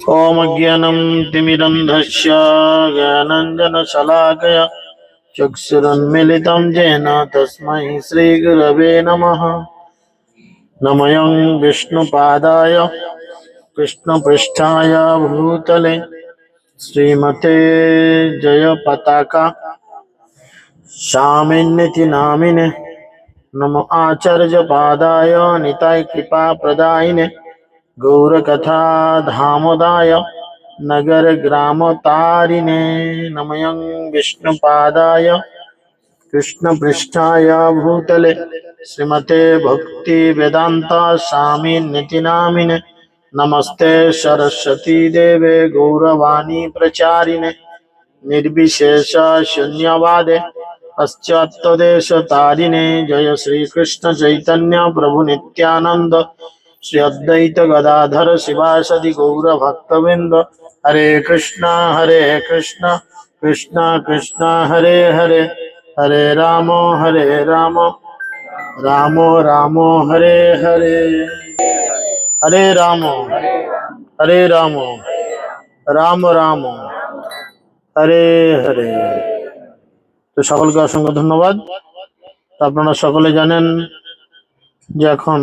ओम अज्ञानं तिमिरन्धस्य ज्ञानाञ्जनशलाकया चक्षुरुन्मीलितं येन तस्मै श्रीगुरवे नमः। नमः विष्णुपादाय कृष्णपृष्ठाय भूतले श्रीमते जयपताका स्वामिन्निति नामिने नमो आचार्यपादाय निताय कृपाप्रदायिने गौरकथा धामोदाय नगर ग्राम तारिणे नमयं विष्णुपादाय कृष्ण पृष्ठाय भूतले श्रीमते भक्ति वेदांता स्वामी निति नामिने नमस्ते सरस्वती देवे गौरवाणी प्रचारिणे निर्विशेष शून्यवादे पश्चात्देश तारिणे जय श्री कृष्ण चैतन्य प्रभु नित्यानंद श्री अद्वैत गदाधर शिवासदि गौर भक्तविंद हरे कृष्णा कृष्णा कृष्णा हरे हरे हरे राम राम राम हरे हरे हरे राम राम राम हरे हरे। তো সকলকে অসংখ্য ধন্যবাদ। তো আপনারা সকলে জানেন যে এখন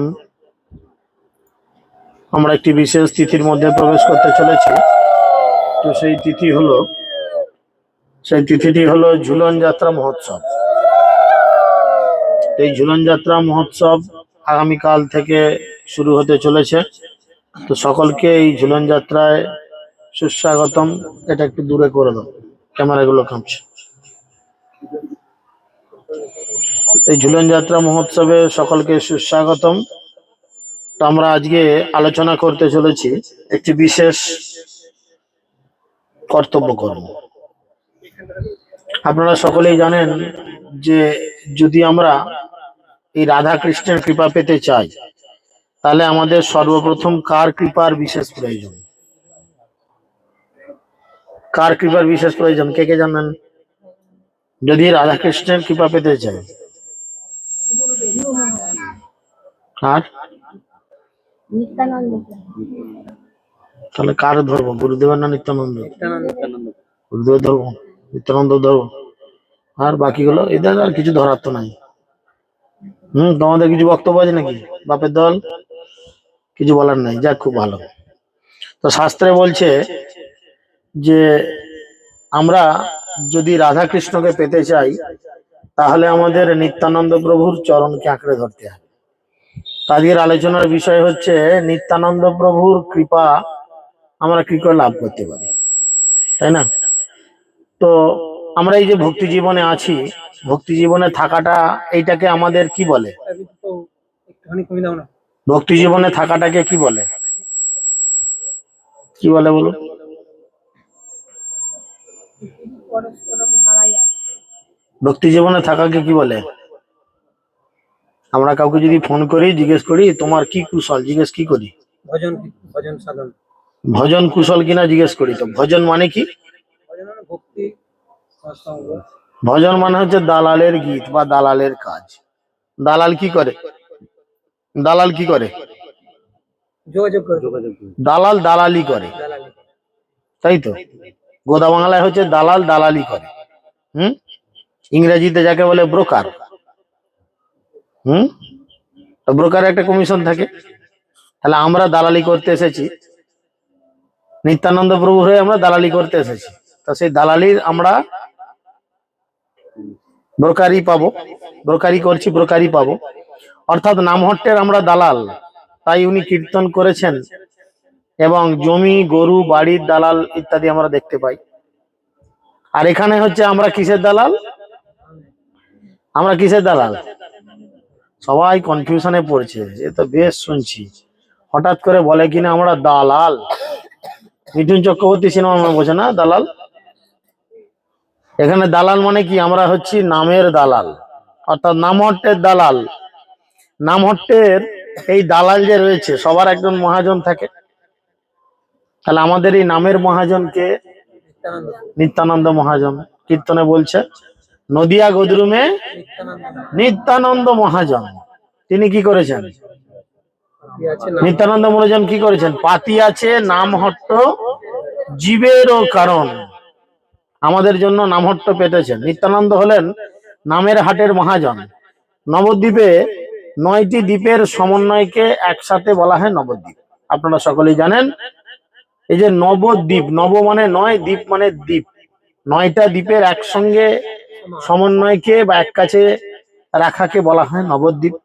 আমরা একটি বিশেষ তিথির মধ্যে প্রবেশ করতে চলেছি। তো সেই তিথিটি হলো ঝুলন যাত্রা মহোৎসব। এই ঝুলন যাত্রা মহোৎসব আগামীকাল থেকে শুরু হতে চলেছে। তো সকলকে এই ঝুলন যাত্রায় সুস্বাগতম। এটা একটু দূরে করে দাও, ক্যামেরাগুলো কাঁপছে। এই ঝুলন যাত্রা মহোৎসবে সকলকে সুস্বাগতম। তো আমরা আজকে আলোচনা করতে চলেছি একটি বিশেষ কর্তব্য কর্ম। আপনারা সকলেই জানেন যে যদি আমরা এই রাধা কৃষ্ণের কৃপা পেতে চাই তাহলে আমাদের সর্বপ্রথম কার কৃপার বিশেষ প্রয়োজন? কার কৃপার বিশেষ প্রয়োজন কে কে জানেন? যদি রাধা কৃষ্ণের কৃপা পেতে চাই কার? তাহলে কার ধরবো? গুরুদেবের না নিত্যানন্দ? গুরুদেব ধরবো, নিত্যানন্দ ধরবো, আর বাকিগুলো এদের আর কিছু ধরার তো নাই। তোমাদের কিছু বক্তব্য আছে নাকি? বাপের দল কিছু বলার নাই, যাক খুব ভালো। তো শাস্ত্রে বলছে যে আমরা যদি রাধা কৃষ্ণকে পেতে চাই তাহলে আমাদের নিত্যানন্দ প্রভুর চরণকে আঁকড়ে ধরতে হবে। আজকের আলোচনার বিষয় হচ্ছে নিত্যানন্দ প্রভুর কৃপা আমরা কি করে লাভ করতে পারি, তাই না? তো আমরা এই যে ভক্তি জীবনে আছি, ভক্তি জীবনে থাকাটা এইটাকে আমাদের কি বলে? ভক্তি জীবনে থাকাটাকে কি বলে? কি বলে বলুন? ভক্তি জীবনে থাকাকে কি বলে? আমরা কাউকে যদি ফোন করি জিজ্ঞেস করি তোমার কি কুশল, জিজ্ঞেস কি করি? ভজন সাধন, ভজন কুশল কিনা জিজ্ঞেস করি। তো ভজন মানে কি? ভজন মানে হচ্ছে দালালের গীত বা দালালের কাজ। দালাল কি করে? দালাল কি করে? দালাল দালালি করে, তাই তো। গোদা বাংলায় হচ্ছে দালাল দালালি করে। ইংরেজিতে যাকে বলে ব্রোকার। ব্রোকারের একটা কমিশন থাকে। তাহলে আমরা দালালি করতে এসেছি, নিত্যানন্দ প্রভু হয়ে আমরা দালালি করতে এসেছি। তো সেই দালালির আমরা ব্রোকারি পাবো, ব্রোকারি করছি, ব্রোকারি পাবো। অর্থাৎ নামহট্টের আমরা দালাল, তাই উনি কীর্তন করেছেন এবং জমি গরু বাড়ির দালাল ইত্যাদি আমরা দেখতে পাই। আর এখানে হচ্ছে আমরা কিসের দালাল? আমরা কিসের দালাল? সবাই কনফিউশনে পড়ছে। এ তো বেশ শুনছি, হঠাৎ করে বলে কিনা আমরা দালাল। মিঠুন চক্রবর্তী সিনেমা বোঝে না দালাল? এখানে দালাল মানে কি? আমরা হচ্ছি নামের দালাল, অর্থাৎ নামহট্টের দালাল। নামহট্টের এই দালাল যে রয়েছে সবার একজন মহাজন থাকে। তাহলে আমাদের এই নামের মহাজনকে নিত্যানন্দ মহাজন। কীর্তনে বলছে নদিয়া গদরুমে নিত্যানন্দ মহাজন। তিনি কি করেছেন? নিত্যানন্দ মহাজন কি করেছেন? পাতি আছে নামহট্ট জীবেরও কারণ, আমাদের জন্য নামহট্ট পেতেছেন। নিত্যানন্দ হলেন নামের হাটের মহাজন। নবদ্বীপে 9টি দ্বীপের সমন্বয়কে একসাথে বলা হয় নবদ্বীপ। আপনারা সকলেই জানেন। এই যে নবদ্বীপ, নব মানে 9, দ্বীপ মানে দ্বীপ, 9টা দ্বীপের একসঙ্গে সমন্বয়কে বা এক কাছে রাখাকে বলা হয় নবদ্বীপ।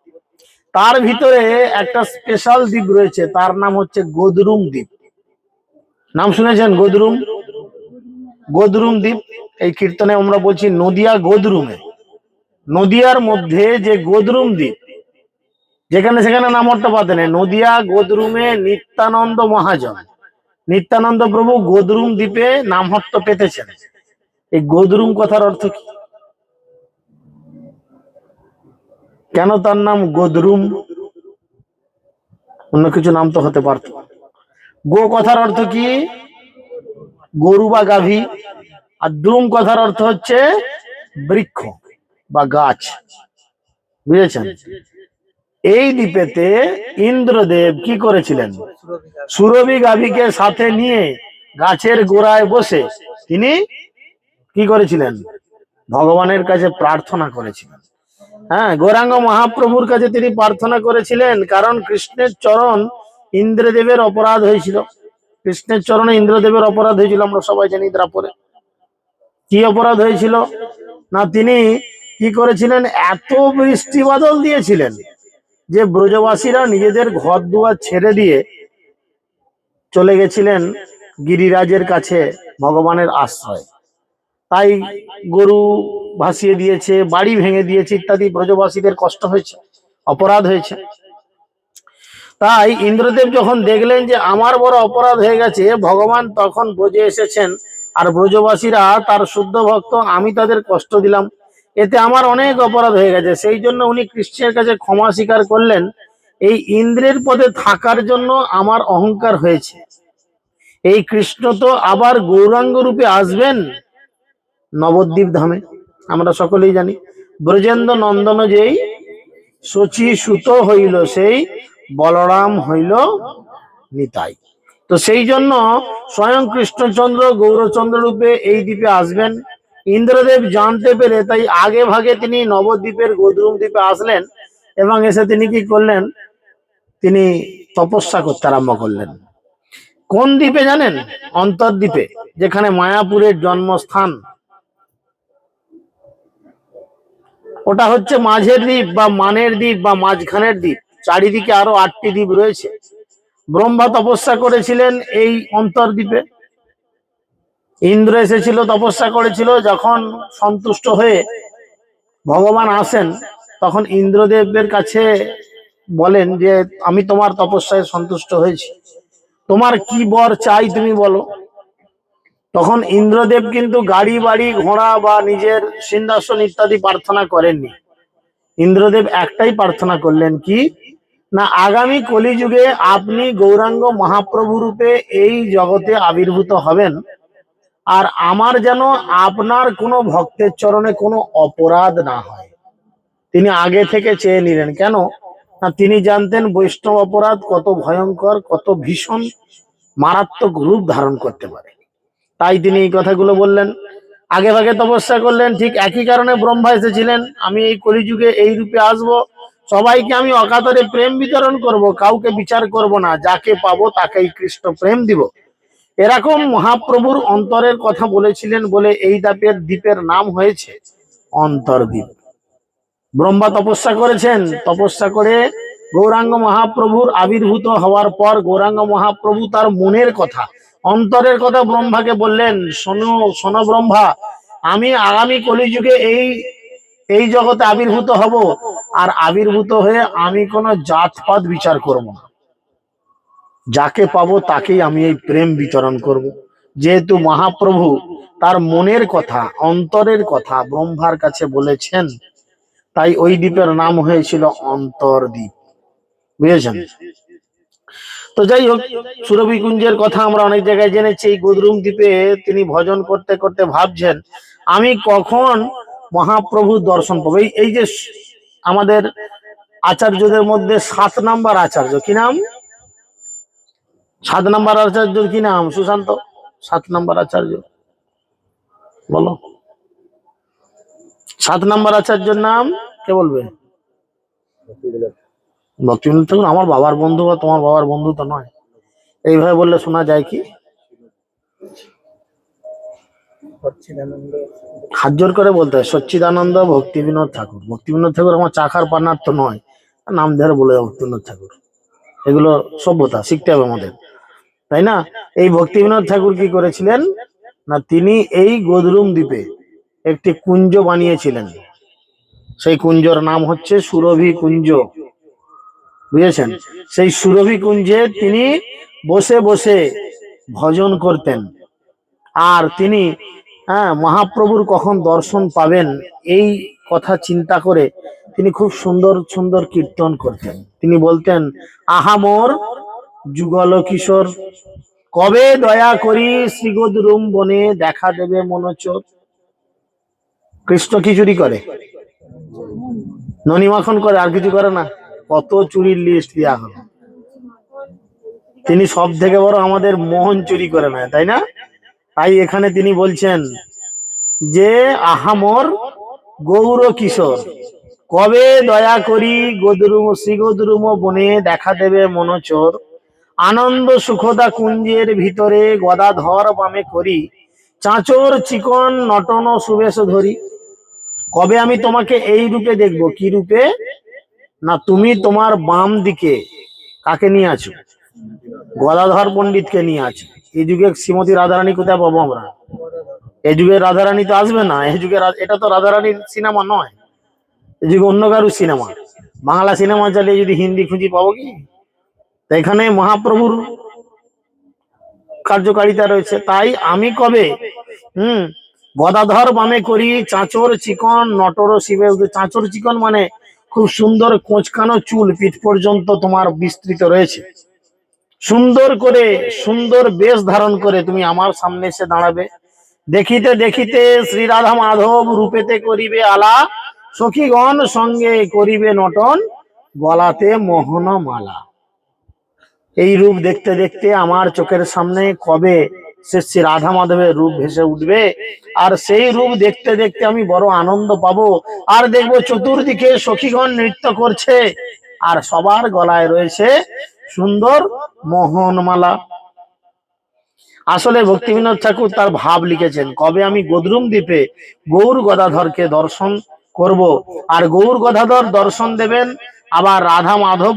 তার ভিতরে একটা স্পেশাল দ্বীপ রয়েছে, তার নাম হচ্ছে গোদরুম দ্বীপ। নাম শুনেছেন গোদরুম? গোদরুম দ্বীপ, এই কীর্তনে আমরা বলছি নদিয়া গোদরুমে। নদিয়ার মধ্যে যে গোদরুম দ্বীপ, যেখানে সেখানে নামহট্ট পাতেন, নদিয়া গোদরুমে নিত্যানন্দ মহাজন, নিত্যানন্দ প্রভু গোদরুম দ্বীপে নামহট্ট পেতেছেন। এই গোদরুম কথার অর্থ কি? কেন তার নাম গোদরুম? অন্য কিছু নাম তো হতে পারত। গো কথার অর্থ কি? গরু বা গাভী। আর দ্রুম কথার অর্থ হচ্ছে বৃক্ষ বা গাছ। বুঝেছেন? এই দ্বীপেতে ইন্দ্রদেব কি করেছিলেন? সুরভি গাভীকে সাথে নিয়ে গাছের গোড়ায় বসে তিনি কি করেছিলেন? ভগবানের কাছে প্রার্থনা করেছিলেন। হ্যাঁ, গৌরাঙ্গ মহাপ্রভুর কাছে তিনি প্রার্থনা করেছিলেন, কারণ কৃষ্ণের চরণ ইন্দ্রদেবের অপরাধ হয়েছিল। কৃষ্ণের চরণে ইন্দ্রদেবের অপরাধ হয়েছিল, আমরা সবাই জানি। দ্রাপরে কি অপরাধ হয়েছিল? না, তিনি কি করেছিলেন? এত বৃষ্টি বাদল দিয়েছিলেন যে ব্রজবাসীরা নিজেদের ঘর দুয়ার ছেড়ে দিয়ে চলে গেছিলেন গিরিরাজের কাছে ভগবানের আশ্রয়। তাই গরু ভাসিয়ে দিয়েছে, বাড়ি ভেঙে দিয়েছে ইত্যাদি, ব্রজবাসীদের কষ্ট হয়েছে, অপরাধ হয়েছে। তাই ইন্দ্রদেব যখন দেখলেন যে আমার বড় অপরাধ হয়ে গেছে, ভগবান তখন ব্রজে এসেছেন, আর ব্রজবাসীরা তার শুদ্ধ ভক্ত, আমি তাদের কষ্ট দিলাম, এতে আমার অনেক অপরাধ হয়ে গেছে। সেই জন্য উনি কৃষ্ণের কাছে ক্ষমা স্বীকার করলেন। এই ইন্দ্রের পদে থাকার জন্য আমার অহংকার হয়েছে। এই কৃষ্ণ তো আবার গৌরাঙ্গ রূপে আসবেন নবদ্বীপ ধামে, আমরা সকলেই জানি। ব্রজেন্দ্র নন্দন যেই শচী সুত হইল, সেই বলরাম হইল নিতাই। তো সেই জন্য স্বয়ং কৃষ্ণচন্দ্র গৌরচন্দ্র রূপে এই দ্বীপে আসবেন। ইন্দ্রদেব জানতে পেরে তাই আগে ভাগে তিনি নবদ্বীপের গোদরুম দ্বীপে আসলেন, এবং এসে তিনি কি করলেন? তিনি তপস্যা করতে আরম্ভ করলেন। কোন দ্বীপে জানেন? অন্তর্দ্বীপে, যেখানে মায়াপুরের জন্মস্থান। ওটা হচ্ছে মাঝের দ্বীপ বা মানের দ্বীপ বা মাঝখানের দ্বীপ। চারিদিকে আরো 8টি দ্বীপ রয়েছে। ব্রহ্মা তপস্যা করেছিলেন এই অন্তর্দ্বীপে। ইন্দ্র এসেছিল, তপস্যা করেছিল। যখন সন্তুষ্ট হয়ে ভগবান আসেন, তখন ইন্দ্রদেবের কাছে বলেন যে আমি তোমার তপস্যায় সন্তুষ্ট হয়েছি, তোমার কি বর চাই তুমি বলো। তখন ইন্দ্রদেব কিন্তু গাড়ি বাড়ি ঘোড়া বা নিজের সিংহাসন ইত্যাদি প্রার্থনা করেননি। ইন্দ্রদেব একটাই প্রার্থনা করলেন, কি না, আগামী কলিযুগে আপনি গৌরাঙ্গ মহাপ্রভু রূপে এই জগতে আবির্ভূত হবেন, আর আমার যেন আপনার কোনো ভক্তের চরণে কোনো অপরাধ না হয়। তিনি আগে থেকে চেয়ে নিলেন। কেন না, তিনি জানতেন বৈষ্ণব অপরাধ কত ভয়ঙ্কর, কত ভীষণ মারাত্মক রূপ ধারণ করতে পারে। তাই তিনি এই কথাগুলো বললেন, আগে ভাগে তপস্যা করলেন। ঠিক একই কারণে ব্রহ্মা এসেছিলেন, আমি এই কলিযুগে এই রূপে আসব, সবাইকে আমি অকাতরে প্রেম বিতরণ করব, কাউকে বিচার করব না, যাকে পাবো তাকেই কৃষ্ণ প্রেম দিব। এরকম মহাপ্রভুর অন্তরের কথা বলেছিলেন বলে এই দ্বীপের নাম হয়েছে অন্তর্দ্বীপ। ব্রহ্মা তপস্যা করেছেন, তপস্যা করে গৌরাঙ্গ মহাপ্রভুর আবির্ভূত হওয়ার পর গৌরাঙ্গ মহাপ্রভু তার মনের কথা, অন্তরের কথা ব্রহ্মাকে বললেন, শোনো শোনো ব্রহ্মা, আমি আগামী কলিযুগে এই জগতে আবির্ভূত হব, আর আবির্ভূত হয়ে আমি কোনো জাতপাত বিচার করব না, যাকে পাবো তাকেই আমি এই প্রেম বিতরণ করব। যেহেতু মহাপ্রভু তার মনের কথা, অন্তরের কথা ব্রহ্মার কাছে বলেছেন, তাই ওই দ্বীপের নাম হয়েছিল অন্তর্দ্বীপ। বুঝেছেন? তো যাই হোক, সুরভি কুঞ্জের কথা আমরা অনেক জায়গায় জেনেছি। এই গোদরুম দ্বীপে তিনি ভজন করতে করতে ভাবছেন, আমি কখন মহাপ্রভুর দর্শন পাবো। এই যে আমাদের আচার্যদের মধ্যে 7 নাম্বার আচার্য, কি নাম? 7 নাম্বার আচার্যর কি নাম? সুশান্ত 7 নম্বর আচার্য বলো। 7 নম্বর আচার্যের নাম কে বলবে? ভক্তিবিনোদ ঠাকুর আমার বাবার বন্ধু বা তোমার বাবার বন্ধু তো নয়। এইভাবে বললে শোনা যায় কি? হাত জোর করে বলতে হয় সচ্চিদানন্দ ভক্তিবিনোদ ঠাকুর। ভক্তিবিনোদ ঠাকুর আমার চাখার পার্টনার তো নয়, নাম ধরে বলে ভক্তিবিনোদ ঠাকুর। এগুলো সভ্যতা শিখতে হবে আমাদের, তাই না? এই ভক্তিবিনোদ ঠাকুর কি করেছিলেন না, তিনি এই গোদরুম দ্বীপে একটি কুঞ্জ বানিয়েছিলেন। সেই কুঞ্জর নাম হচ্ছে সুরভি কুঞ্জ, বুঝেছেন? সেই সুরভি কুঞ্জে তিনি বসে বসে ভজন করতেন। আর তিনি মহাপ্রভুর কখন দর্শন পাবেন এই কথা চিন্তা করে তিনি খুব সুন্দর সুন্দর কীর্তন করতেন। তিনি বলতেন, আহা মোর যুগল কিশোর, কবে দয়া করি শ্রীগোদরুম বনে দেখা দেবে মনোচর। কৃষ্ণ কি চুরি করে? ননি মাখন করে, আর কিছু করে না। কত চুরির লিস্ট দেওয়া হলো। তিনি সব থেকে বড় আমাদের মোহন চুরি করে নেয়, তাই না? তাই এখানে তিনি বলছেন যে আহামর গৌর কিশোর, কবে দয়া করি গোদরুম শ্রীগোদরুম বনে দেখা দেবে মনোচর। আনন্দ সুখদা কুঞ্জের ভিতরে গদাধর বামে করি, চাঁচর চিকন নটন সুবেশ ধরি। কবে আমি তোমাকে এই রূপে দেখবো? কি রূপে? না, তুমি তোমার বাম দিকে কাকে নিয়ে আছো? গদাধর পণ্ডিতকে নিয়ে আছো। এই যুগে শ্রীমতী রাধারানী কোথায় পাবো আমরা? এই যুগে রাধারানী তো আসবে না। এই যুগে এটা তো রাধারানীর সিনেমা নয়, এই যুগে অন্য কারুর সিনেমা। বাংলা সিনেমা চালিয়ে যদি হিন্দি খুঁজি পাবো কি? এখানে মহাপ্রভুর কার্যকারিতা রয়েছে। তাই আমি কবে গদাধর বামে করি, চাঁচর চিকন নটর শিবে। চাঁচর চিকন মানে খুব সুন্দর কোঁচকানো চুল পিঠ পর্যন্ত তোমার বিস্তৃত রয়েছে। সুন্দর করে সুন্দর বেশ ধারণ করে তুমি আমার সামনে এসে দাঁড়াবে। দেখিতে দেখিতে শ্রী রাধা মাধব রূপেতে করিবে আলা, সখীগণ সঙ্গে করিবে নটন, গলাতে মোহন মালা। এই রূপ দেখতে দেখতে আমার চোখের সামনে কবে সে শ্রী রাধা মাধবের রূপ ভেসে উঠবে, আর সেই রূপ দেখতে দেখতে আমি বড় আনন্দ পাবো। আর দেখবো চতুর্দিকে সখীগণ নৃত্য করছে, আর সবার গলায় রয়েছে সুন্দর মোহনমালা। আসলে ভক্তিবিনোদ ঠাকুর তার ভাব লিখেছেন, কবে আমি গোদরুম দ্বীপে গৌর গদাধরকে দর্শন করব, আর গৌর গদাধর দর্শন দেবেন, আবার রাধা মাধব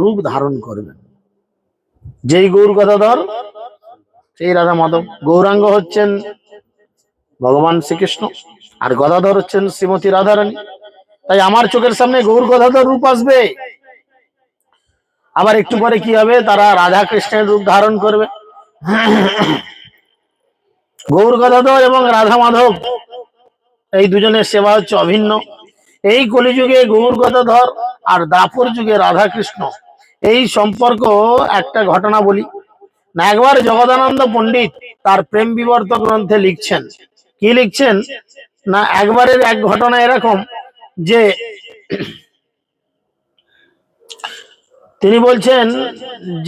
রূপ ধারণ করবেন। যেই গৌর গদাধর সেই রাধা মাধব। গৌরাঙ্গ হচ্ছেন ভগবান শ্রীকৃষ্ণ, আর গদাধর হচ্ছেন শ্রীমতী রাধারানী। তাই আমার চোখের সামনে গৌর গদাধর রূপ আসবে, আবার একটু পরে কি হবে, তারা রাধা কৃষ্ণের রূপ ধারণ করবে। গৌর গদাধর এবং রাধা মাধব এই দুজনের সেবা হচ্ছে অভিন্ন। এই কলিযুগে গৌর গদাধর আর দাপর যুগে রাধা কৃষ্ণ, এই সম্পর্ক একটা ঘটনা বলি না। একবার জগদানন্দ পণ্ডিত তার প্রেম বিবর্তক গ্রন্থে লিখছেন, কি লিখছেন না, একবারের এক ঘটনা এরকম যে তিনি বলছেন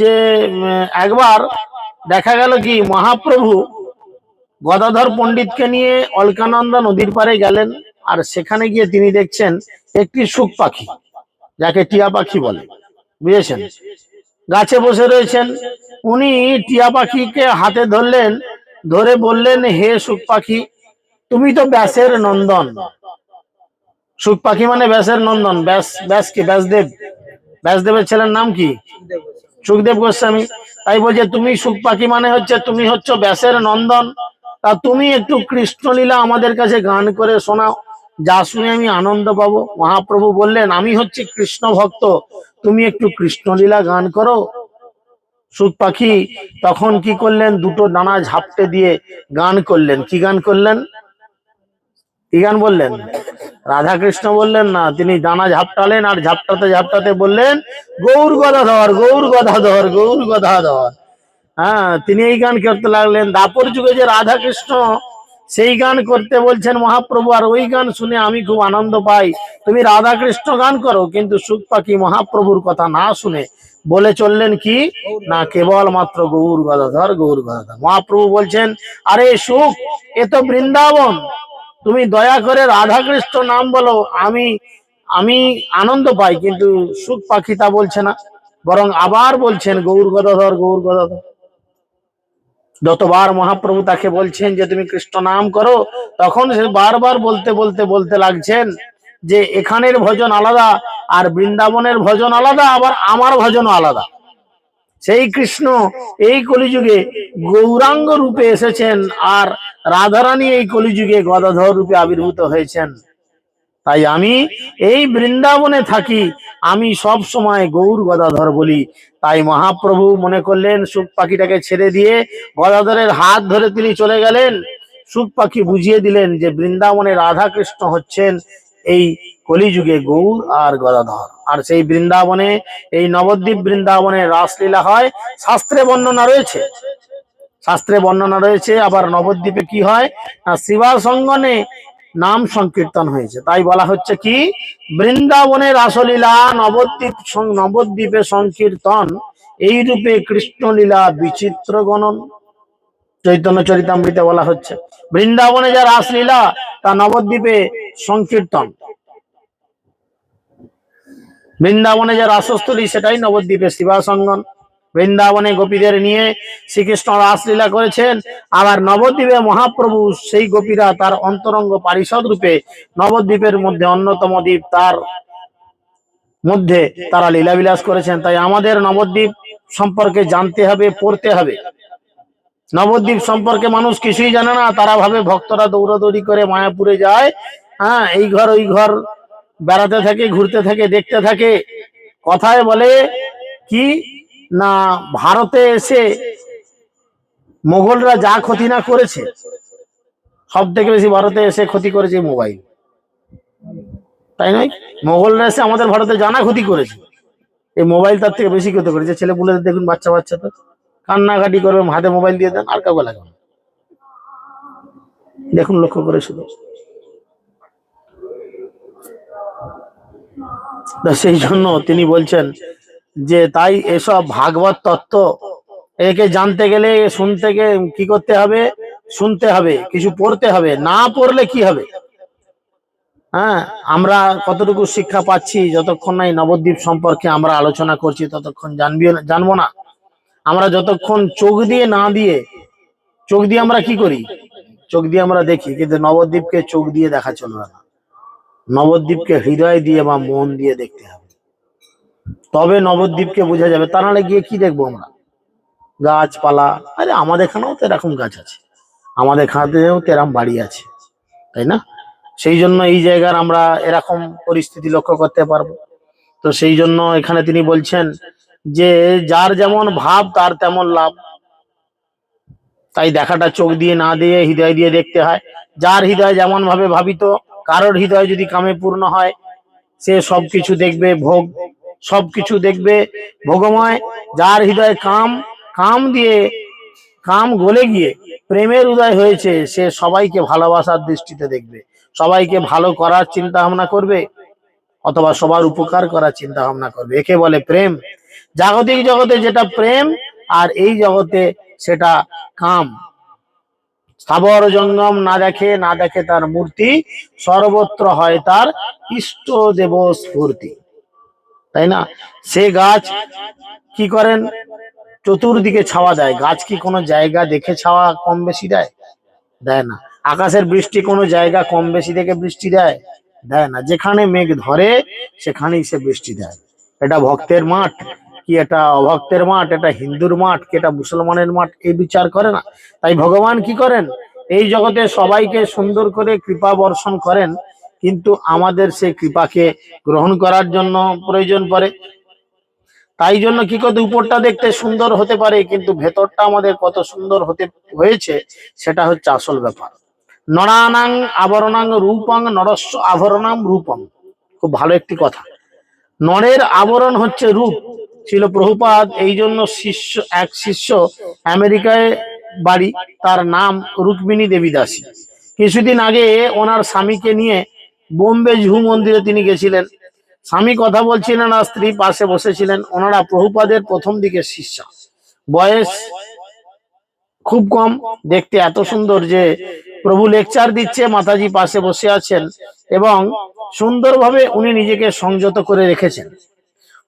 যে একবার দেখা গেল কি মহাপ্রভু গদাধর পণ্ডিতকে নিয়ে অলকানন্দা নদীর পাড়ে গেলেন, আর সেখানে গিয়ে তিনি দেখছেন একটি সুখ পাখি, যাকে টিয়া পাখি বলে, বুঝেছেন, গাছে বসে রয়েছেন। উনি টিয়া পাখিকে হাতে ধরলেন, ধরে বললেন, হে সুখ পাখি, তুমি তো ব্যাসের নন্দন। সুখ পাখি মানে ব্যাসের নন্দন। ব্যাস কি? ব্যাসদেব। ব্যাসদেবের ছেলের নাম কি? সুখদেব গোস্বামী। তাই বলছে তুমি সুখ পাখি মানে হচ্ছে তুমি হচ্ছে ব্যাসের নন্দন, তা তুমি একটু কৃষ্ণলীলা আমাদের কাছে গান করে শোনাও, যা শুনে আমি আনন্দ পাবো। মহাপ্রভু বললেন, আমি হচ্ছি কৃষ্ণ ভক্ত, তুমি একটু কৃষ্ণলীলা গান করো। সুখ পাখি তখন কি করলেন, দুটো ডানা ঝাপটে দিয়ে গান করলেন। কি গান করলেন? কি গান বললেন? রাধা কৃষ্ণ বললেন না, তিনি ডানা ঝাপটালেন, আর ঝাপটাতে ঝাপটাতে বললেন, গৌর গদাধর গৌর গদাধর গৌর গদাধর। তিনি এই গান করতে লাগলেন। দাপর যুগে যে রাধা কৃষ্ণ সেই গান করতে বলছেন মহাপ্রভু, আর ওই গান শুনে আমি খুব আনন্দ পাই। তুমি রাধা কৃষ্ণ গান করো, কিন্তু সুখ পাখি মহাপ্রভুর কথা না শুনে বলে চললেন কি না কেবল মাত্র গৌর গদাধর গৌর গদাধর। মহাপ্রভু বলছেন আরে সুখ এ তো বৃন্দাবন, তুমি দয়া করে রাধা কৃষ্ণ নাম বলো, আমি আমি আনন্দ পাই। কিন্তু সুখ পাখি তা বলছে না, বরং আবার বলছেন গৌর গদাধর গৌর গদাধর। যতবার মহাপ্রভু তাকে বলছেন যে তুমি কৃষ্ণ নাম করো, তখন সে বারবার বলতে বলতে বলতে লাগছেন যে এখানের ভজন আলাদা, আর বৃন্দাবনের ভজন আলাদা, আবার আমার ভজনও আলাদা। সেই কৃষ্ণ এই কলিযুগে গৌরাঙ্গ রূপে এসেছেন, আর রাধারানী এই কলিযুগে গদাধর রূপে আবির্ভূত হয়েছেন। তাই আমি এই বৃন্দাবনে থাকি, আমি সব সময় গৌর গদাধর বলি। তাই মহাপ্রভু মনে করলেন সুখ পাখিটাকে ছেড়ে দিয়ে গদাধরের হাত ধরে তিনি চলে গেলেন। সুখ পাখি বুঝিয়ে দিলেন যে বৃন্দাবনে রাধা কৃষ্ণ হচ্ছেন এই কলিযুগে গৌর আর গদাধর। আর সেই বৃন্দাবনে, এই নবদ্বীপ বৃন্দাবনে রাসলীলা হয়, শাস্ত্রে বর্ণনা রয়েছে, শাস্ত্রে বর্ণনা রয়েছে। আবার নবদ্বীপে কি হয় না শিবাসঙ্গনে নাম সংকীর্তন হয়েছে। তাই বলা হচ্ছে কি বৃন্দাবনের রাসলীলা নবদ্বীপে সংকীর্তন, এই রূপে কৃষ্ণলীলা বিচিত্র গণন। চৈতন্য চরিতামৃতে বলা হচ্ছে বৃন্দাবনে যা রাসলীলা তা নবদ্বীপে সংকীর্তন, বৃন্দাবনে যা রাসস্থলী সেটাই নবদ্বীপে শিবাসঙ্গন। বৃন্দাবনে গোপীদের নিয়ে শ্রীকৃষ্ণ রাসলীলা করেছেন, আবার নবদ্বীপে মহাপ্রভু সেই গোপীরা তার অন্তরঙ্গ পারিষদ রূপে নবদ্বীপের মধ্যে অন্যতম দ্বীপ, তার মধ্যে তারা লীলাবিলাস করেছেন। তাই আমাদের নবদ্বীপ সম্পর্কে জানতে হবে, পড়তে হবে। নবদ্বীপ সম্পর্কে মানুষ কিছুই জানে না, তারা ভাবে ভক্তরা দৌড়াদৌড়ি করে মায়াপুরে যায়, হ্যাঁ এই ঘর ওই ঘর বেড়াতে থাকে, ঘুরতে থাকে, দেখতে থাকে। কথায় বলে কি না ভারতে এসে মোগলরা যা ক্ষতি না করেছে, সব থেকে বেশি ভারতে এসে ক্ষতি করেছে মোবাইল, তাই নয়? মোগলরা এসে আমাদের ভারতে জানা ক্ষতি করেছে, এই মোবাইল তার থেকে বেশি ক্ষতি করেছে। ছেলে পুলেদের দেখুন, বাচ্চা বাচ্চা তো কান্নাকাটি করবে, হাতে মোবাইল দিয়ে দেন, আর কাউকে লাগাবে, দেখুন লক্ষ্য করে শুধু। সেই জন্য তিনি বলছেন যে তাই এসব ভাগবত তত্ত্ব একে জানতে গেলে শুনতে গেলে কি করতে হবে, শুনতে হবে, কিছু পড়তে হবে। না পড়লে কি হবে? হ্যাঁ, আমরা কতটুকু শিক্ষা পাচ্ছি যতক্ষণ না এই নবদ্বীপ সম্পর্কে আমরা আলোচনা করছি ততক্ষণ জানবো না। আমরা যতক্ষণ চোখ দিয়ে না দিয়ে, চোখ দিয়ে আমরা কি করি, চোখ দিয়ে আমরা দেখি, কিন্তু নবদ্বীপকে চোখ দিয়ে দেখা চলবে না, নবদ্বীপকে হৃদয় দিয়ে বা মন দিয়ে দেখতে হবে, তবে নবদ্বীপকে বোঝা যাবে। তা নাহলে গিয়ে কি দেখবো আমরা? গাছপালা, আরে আমাদের এখানেও তো এরকম গাছ আছে, আমাদের এখানেও তো এরকম বাড়ি আছে, তাই না? সেই জন্য এই জায়গার আমরা এরকম পরিস্থিতি লক্ষ্য করতে পারবো। তো সেই জন্য এখানে তিনি বলছেন যে যার যেমন ভাব তার তেমন লাভ। তাই দেখাটা চোখ দিয়ে না দিয়ে হৃদয় দিয়ে দেখতে হয়। যার হৃদয় যেমন ভাবে ভাবিত, কারোর হৃদয় যদি কামে পূর্ণ হয়, সে সবকিছু দেখবে ভোগ, সবকিছু দেখবে ভোগময়। যার হৃদয় কাম, কাম দিয়ে কাম গলে গিয়ে প্রেমের উদয় হয়েছে, সে সবাইকে ভালোবাসার দৃষ্টিতে দেখবে, সবাইকে ভালো করার চিন্তা ভাবনা করবে, অথবা সবার উপকার করার চিন্তা ভাবনা করবে। একে বলে প্রেম। জাগতিক জগতে যেটা প্রেম, আর এই জগতে সেটা কাম। স্থাবর জঙ্গম না দেখে, না দেখে তার মূর্তি, সর্বত্র হয় তার ইষ্ট দেব স্ফূর্তি, তাই না? সে গাছ কি করেন, চতুর্দিকে ছাওয়া দেয়। গাছ কি কোনো জায়গা দেখে ছাওয়া কম বেশি দেয়? দেয় না। আকাশের বৃষ্টি কোনো জায়গা কম বেশি দেখে বৃষ্টি দেয়? দেয় না। যেখানে মেঘ ধরে সেখানেই সে বৃষ্টি দেয়। এটা ভক্তের মাঠ কি এটা অভক্তের মাঠ, এটা হিন্দুর মাঠ কি এটা মুসলমানের মাঠ, এই বিচার করে না। তাই ভগবান কি করেন, এই জগতে সবাইকে সুন্দর করে কৃপা বর্ষণ করেন, কিন্তু আমাদের সেই কৃপাকে গ্রহণ করার জন্য প্রয়োজন পড়ে। তাই জন্য কি করতে, উপরটা দেখতে সুন্দর হতে পারে, কিন্তু ভেতরটা আমাদের কত সুন্দর হতে হয়েছে সেটা হচ্ছে আসল ব্যাপার। নরানাং আবরণাং রূপং নরস্য আভরণাম রূপম। খুব ভালো একটি কথা। নরের আবরণ হচ্ছে রূপ। ছিল প্রভুপাদ এই জন্য এক শিষ্য আমেরিকায় বাড়ি, তার নাম রুক্মিণী দেবী দাসী। কিছুদিন আগে ওনার স্বামীকে নিয়ে বোম্বে জুহু মন্দিরে তিনি গেছিলেন। স্বামী কথা বলছিলেন আর স্ত্রী পাশে বসেছিলেন। ওনারা প্রভুপাদের প্রথম দিকে শিষ্যা, বয়স খুব কম, দেখতে এত সুন্দর যে প্রভু লেকচার দিচ্ছে, মাতাজি পাশে বসে আছেন এবং সুন্দরভাবে উনি নিজেকে সংযত করে রেখেছেন।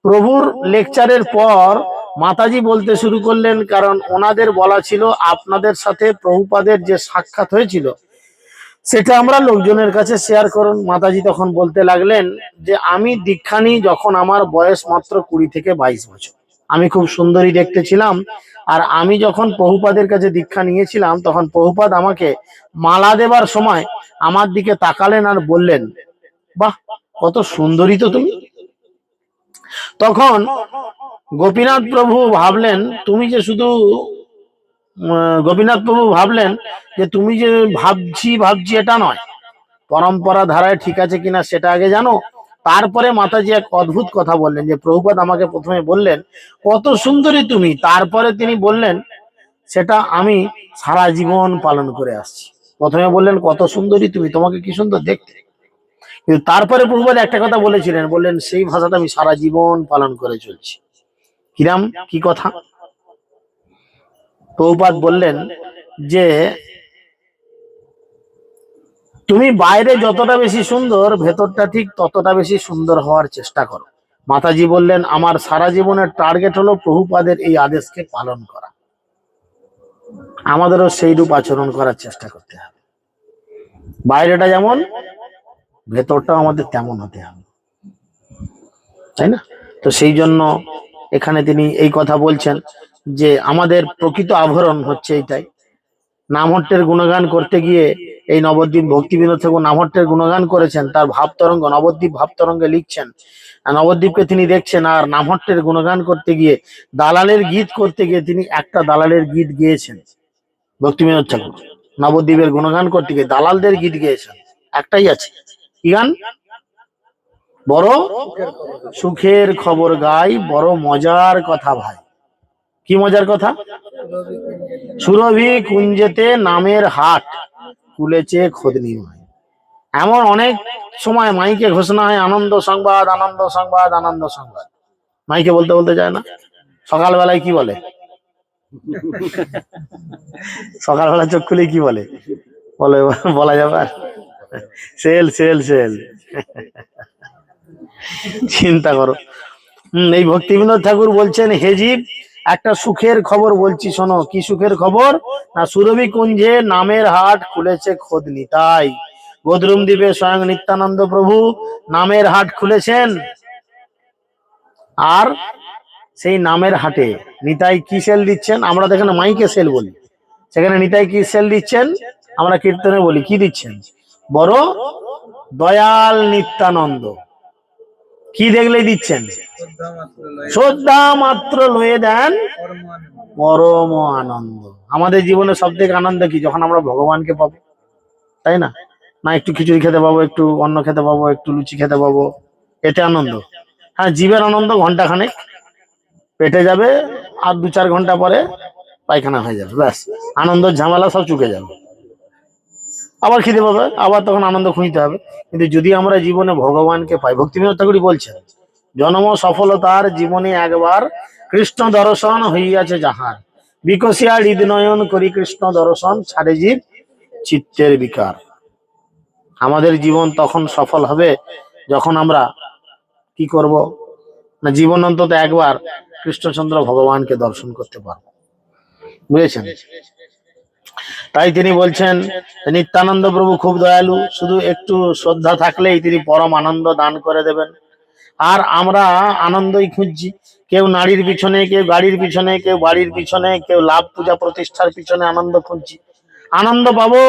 প্রভুর লেকচারের পর মাতাজি বলতে শুরু করলেন, কারণ ওনাদের বলা ছিল আপনাদের সাথে প্রভুপাদের যে সাক্ষাৎ হয়েছিল সেটা আমরা লোকজনের কাছে শেয়ার করুন। মাতাজি তখন বলতে লাগলেন যে আমি দীক্ষা নিই যখন আমার বয়স মাত্র 20 থেকে 22 বছর। আমি খুব সুন্দরী দেখতে ছিলাম, আর আমি যখন প্রভুপাদের কাছে দীক্ষা নিয়েছিলাম তখন প্রভুপাদ আমাকে মালা দেবার সময় আমার দিকে তাকালেন আর বললেন, বাহ কত সুন্দরী তো তুমি। তখন গোপীনাথ প্রভু ভাবলেন তুমি যে শুধু গোপীনাথ প্রভু ভাবলেন যে তুমি যে ভাবছি এটা নয়, পরম্পরা ধারায় ঠিক আছে কিনা সেটা আগে জানো। তারপরে মাতাজি এক অদ্ভুত কথা বললেন যে প্রভুপাদ আমাকে প্রথমে বললেন কত সুন্দরী তুমি, তারপরে তিনি বললেন সেটা আমি সারা জীবন পালন করে আসছি। প্রথমে বললেন কত সুন্দরী তুমি, তোমাকে কি সুন্দর দেখতে, কিন্তু তারপরে প্রভুপাদ একটা কথা বলেছিলেন, বললেন সেই ভাষাটা আমি সারা জীবন পালন করে চলছি। কিরাম কি কথা? প্রভুপাদ বললেন যে তুমি বাইরে যতটা বেশি সুন্দর, ভেতরটা ঠিক ততটা বেশি সুন্দর হওয়ার চেষ্টা করো। মাতাজি বললেন আমার সারা জীবনের টার্গেট হলো প্রভুপাদের এই আদেশকে পালন করা। আমাদেরও সেই রূপ আচরণ করার চেষ্টা করতে হবে। বাইরেটা যেমন, ভেতরটাও আমাদের তেমন হতে হবে, তাই না? তো সেই জন্য এখানে তিনি এই কথা বলছেন যে আমাদের প্রকৃত আভরণ হচ্ছে এইটাই। নামহট্টের গুণগান করতে গিয়ে এই নবদ্বীপ ভক্তি বিনোদ ঠাকুর নামহট্টের গুণগান করেছেন, তার ভাবতরঙ্গ নবদ্বীপ ভাবতরঙ্গে লিখছেন। নবদ্বীপকে তিনি দেখছেন, আর নামহট্টের গুণগান করতে গিয়ে দালালের গীত করতে গিয়ে তিনি একটা দালালের গীত গেয়েছেন। ভক্তি বিনোদ ঠাকুর নবদ্বীপের গুণগান করতে গিয়ে দালালদের গীত গেয়েছেন, একটাই আছে, কি গান? বড় সুখের খবর গাই, বড় মজার কথা ভাই। কি মজার কথা? সুরভি কুঞ্জেতে নামের হাট খুলেছে খোদনি মাই। এমন অনেক সময় মাইকে ঘোষণা হয় আনন্দ সংবাদ, আনন্দ সংবাদ, আনন্দ সংবাদ। মাইকে বলতে বলতে যায় না? সকালবেলায় কি বলে? সকালবেলা চোখ খুলে কি বলে? বলে বলা যাবে আর? Sell sell sell. চিন্তা করো। এই ভক্তি বিনোদ ঠাকুর বলছেন হে জীব, একটা সুখের খবর বলছি শোনো। কি সুখের খবর? না সুরভি কুঞ্জে নামের হাট খুলেছে খোদ নিতাই। গোদরুম দ্বীপে স্বয়ং নিত্যানন্দ প্রভু নামের হাট খুলেছেন, আর সেই নামের হাটে নিতাই কি সেল দিচ্ছেন? আমরা তো এখানে মাইকে সেল বলি, সেখানে নিতাই কি সেল দিচ্ছেন? আমরা কীর্তনে বলি কি দিচ্ছেন? বড় দয়াল নিত্যানন্দ। কি দেখলেই দিচ্ছেন? শ্রদ্ধা মাত্র লয়ে দেন পরম আনন্দ। আমাদের জীবনে সব থেকে আনন্দ কি? যখন আমরা ভগবানকে পাবো, তাই না? না একটু খিচুড়ি খেতে পাবো, একটু অন্ন খেতে পাবো, একটু লুচি খেতে পাবো, এতে আনন্দ। হ্যাঁ, জীবের আনন্দ ঘন্টা খানেক, পেটে যাবে, আর 2-4 ঘন্টা পরে পায়খানা হয়ে যাবে, ব্যাস আনন্দ ঝামেলা সব চুকে যাবে। আবার খিদে পাবে, আবার তখন আনন্দ খুঁজতে হবে। কিন্তু যদি আমরা জীবনে ভগবানকে পাই, ভক্তি বিনোদ ঠাকুরই বলছেন জন্ম সফলতার জীবনে একবার কৃষ্ণ দর্শন হইয়াছে যাহার, বিকশিয়া হৃদনয়ন করি কৃষ্ণ দর্শন, ছাড়ে জীব চিত্তের বিকার। আমাদের জীবন তখন সফল হবে যখন আমরা কি করব না, জীবন অন্তত একবার কৃষ্ণচন্দ্র ভগবানকে দর্শন করতে পারবো, বুঝেছেন? তাই তিনি বলছেন নিত্যানন্দ প্রভু খুব দয়ালু, শুধু একটু শ্রদ্ধা থাকলেই তিনি পরম আনন্দ দান করে দেবেন। আর আমরা আনন্দই খুঁজছি, কেউ নারীর পিছনে, কেউ গাড়ির পিছনে, কেউ বাড়ির পিছনে, কেউ লাভ পূজা প্রতিষ্ঠার পিছনে আনন্দ খুঁজছি। আনন্দ পাবো,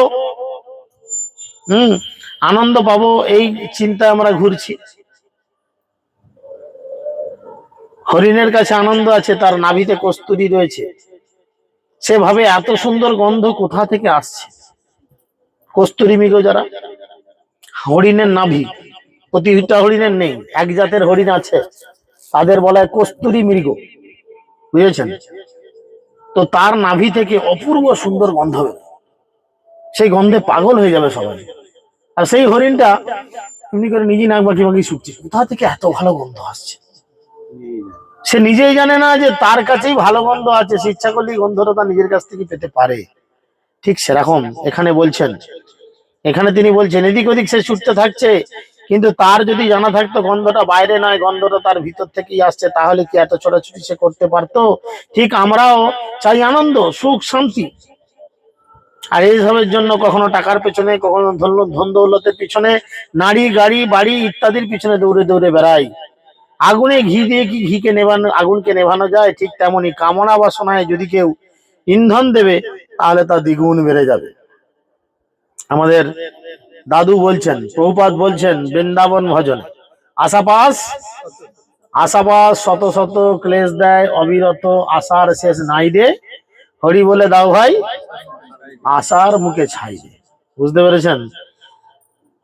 আনন্দ পাবো এই চিন্তা আমরা ঘুরছি। হরিণের কাছে আনন্দ আছে, তার নাভিতে কস্তুরী রয়েছে, সেভাবে এত সুন্দর গন্ধ কোথা থেকে আসছে? কস্তুরী মৃগ যারা, হরিণের নাভি, প্রতিটা হরিণের নেই, এক জাতের হরিণ আছে, তাদের বলা হয় কস্তুরী মৃগ, বুঝেছেন? তো তার নাভি থেকে অপূর্ব সুন্দর গন্ধ বের, সেই গন্ধে পাগল হয়ে যাবে সবাই। আর সেই হরিণটা এমনি করে নিজেই নাক বাকি বাকি শুকছে, কোথা থেকে এত ভালো গন্ধ আসছে। সে নিজেই জানে না যে তার কাছেই ভালো গন্ধ আছে, সে ইচ্ছা করলেই গন্ধটা তার নিজের কাছ থেকে পেতে পারে। ঠিক সেরকম এখানে বলছেন, এখানে তিনি বলছেন এদিক ওদিক সে ছুটতে থাকছে, কিন্তু তার যদি জানা থাকতো গন্ধটা বাইরে নয়, গন্ধটা তার ভিতর থেকেই আসছে, তাহলে কি এত ছোটাছুটি সে করতে পারতো? ঠিক আমরাও চাই আনন্দ, সুখ, শান্তি, আর এইসবের জন্য কখনো টাকার পেছনে, কখনো ধন দৌলতের পিছনে, নারী, গাড়ি, বাড়ি ইত্যাদির পিছনে দৌড়ে দৌড়ে বেড়াই। আগুনে ঘি দিয়ে কি ঘিকে নেভানো, আগুনকে নেভানো যায়? ঠিক তেমনি কামনা বাসনায় যদি কেউ ইন্ধন দেবে, তাহলে তা দ্বিগুণ বেড়ে যাবে। আমাদের দাদু বলছেন, প্রভুপাদ বলছেন বৃন্দাবন ভজনে, আশাপাস আশাপাস শত শত ক্লেশ দেয় অবিরত, আশার শেষ নাই রে, হরি বলে দাও ভাই আশার মুখে ছাই রে। বুঝতে পেরেছেন?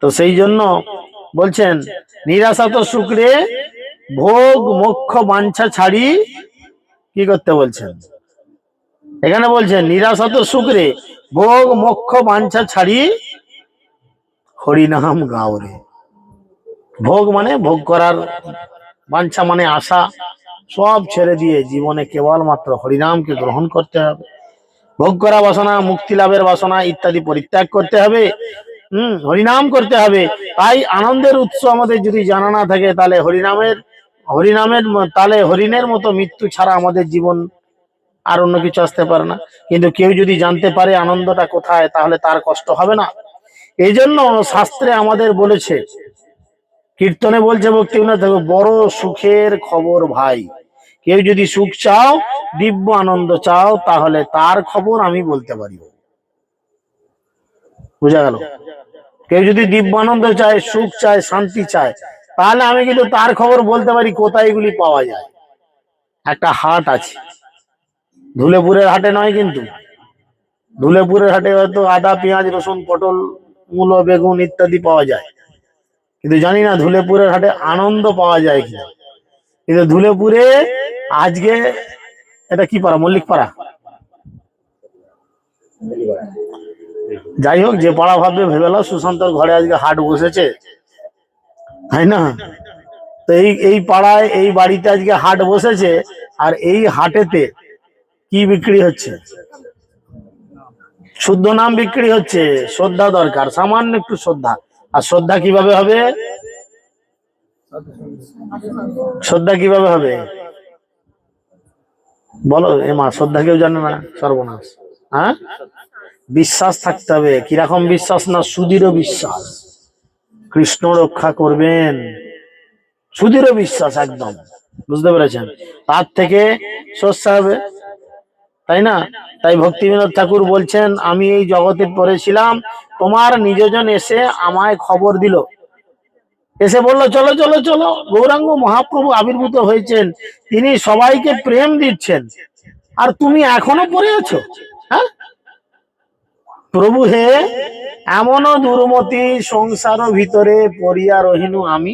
তো সেই জন্য বলছেন নিরাশাত শুক্রে ভোগ মোক্ষ বাঞ্ছা ছাড়ি, কি করতে বলছেন? এখানে বলছেন নিরাশাত শুক্রে ভোগ মোক্ষ বাঞ্ছা ছাড়ি, হরিনাম গাও রে। ভোগ মানে ভোগ করার, বাঞ্ছা মানে আশা, সব ছেড়ে দিয়ে জীবনে কেবলমাত্র হরিনামকে গ্রহণ করতে হবে। ভোগ করা বাসনা, মুক্তি লাভের বাসনা ইত্যাদি পরিত্যাগ করতে হবে। হরিনাম করতে হবে। তাই আনন্দের উৎস আমাদের যদি জানা না থাকে, তাহলে তাহলে হরিণের মতো মৃত্যু ছাড়া আমাদের জীবন আর অন্য কিছু আসতে পারে না। কিন্তু কেউ যদি জানতে পারে আনন্দটা কোথায়, তাহলে তার কষ্ট হবে না। এই জন্য শাস্ত্রে আমাদের বলেছে, কীর্তনে বলছে ভক্তিবিনোদ ঠাকুর, বড় সুখের খবর ভাই, কেউ যদি সুখ চাও, দিব্য আনন্দ চাও, তাহলে তার খবর আমি বলতে পারি। বুঝা গেল? কেউ যদি দিব্য আনন্দ চায়, সুখ চায়, শান্তি চায়, তাহলে আমি কিন্তু তার খবর বলতে পারি কোথায় এগুলি পাওয়া যায়। একটা হাট আছে, ধুলেপুরের হাটে নয় কিন্তু, ধুলেপুরের হাটে হয়তো আদা, পেঁয়াজ, রসুন, পটল, মূলো, বেগুন ইত্যাদি পাওয়া যায়, কিন্তু জানি না ধুলেপুরের হাটে আনন্দ পাওয়া যায় কিনা। কিন্তু ধুলেপুরে আজকে, এটা কি পাড়া, মল্লিক পাড়া, যাই হোক, যে পাড়া ভাববে ভেবেলাও, সুশান্তর ঘরে আজকে হাট বসেছে, তাই না? তো এই পাড়ায়, এই বাড়িতে আজকে হাট বসেছে, আর এই হাটেতে কি বিক্রি হচ্ছে? শুদ্ধ নাম বিক্রি হচ্ছে। শ্রদ্ধা দরকার, সামান্য একটু শ্রদ্ধা। আর শ্রদ্ধা কিভাবে হবে? শ্রদ্ধা কিভাবে হবে বলো? এ মা, শ্রদ্ধা কেউ জানে না, সর্বনাশ। হ্যাঁ, বিশ্বাস থাকতে হবে। কিরকম বিশ্বাস? না, সুদৃঢ় বিশ্বাস, কৃষ্ণ রক্ষা করবেন, সুদৃঢ় বিশ্বাস একদম। বুঝতে পেরেছেন? তার থেকে সস্তা হবে, তাই না? তাই ভক্তিবিনোদ ঠাকুর বলছেন, আমি এই জগতে পড়েছিলাম, তোমার নিজজন এসে আমায় খবর দিল, এসে বললো চলো চলো চলো, গৌরাঙ্গ মহাপ্রভু আবির্ভূত হয়েছেন, তিনি সবাইকে প্রেম দিচ্ছেন, আর তুমি এখনো পড়ে আছো। হ্যাঁ, প্রভু হে, এমনও দুর্মতি সংসার ভিতরে পড়িয়া রহিনু আমি,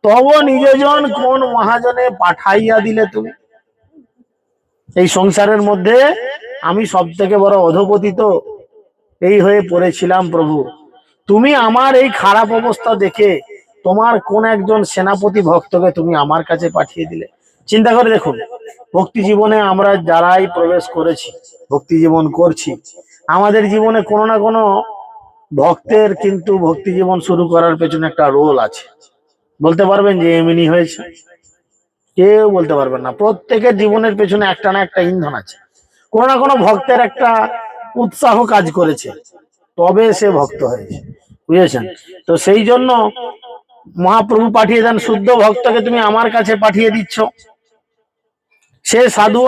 তব নিজজন কোন মহাজনে পাঠাইয়া দিলে তুমি। এই সংসারের মধ্যে আমি সব থেকে বড় অধপতিত এই হয়ে পড়েছিলাম প্রভু, তুমি আমার এই খারাপ অবস্থা দেখে তোমার কোন একজন সেনাপতি ভক্তকে তুমি আমার কাছে পাঠিয়ে দিলে। চিন্তা করে দেখুন, ভক্তি জীবনে আমরা যারাই প্রবেশ করেছি, ভক্তি জীবন করছি, আমাদের জীবনে কোনো না কোনো ভক্তের কিন্তু ভক্তি জীবন শুরু করার পেছনে একটা রোল আছে। বলতে পারবেন যে এমনি হয়েছে? কেউ বলতে পারবেন না। প্রত্যেকের জীবনের পেছনে একটা না একটা ইন্ধন আছে, কোনো না কোনো ভক্তের একটা উৎসাহ কাজ করেছে, তবে সে ভক্ত হয়েছে। বুঝেছেন? তো সেই জন্য মহাপ্রভু পাঠিয়ে দেন, শুদ্ধ ভক্তকে তুমি আমার কাছে পাঠিয়ে দিচ্ছ। সে সাধু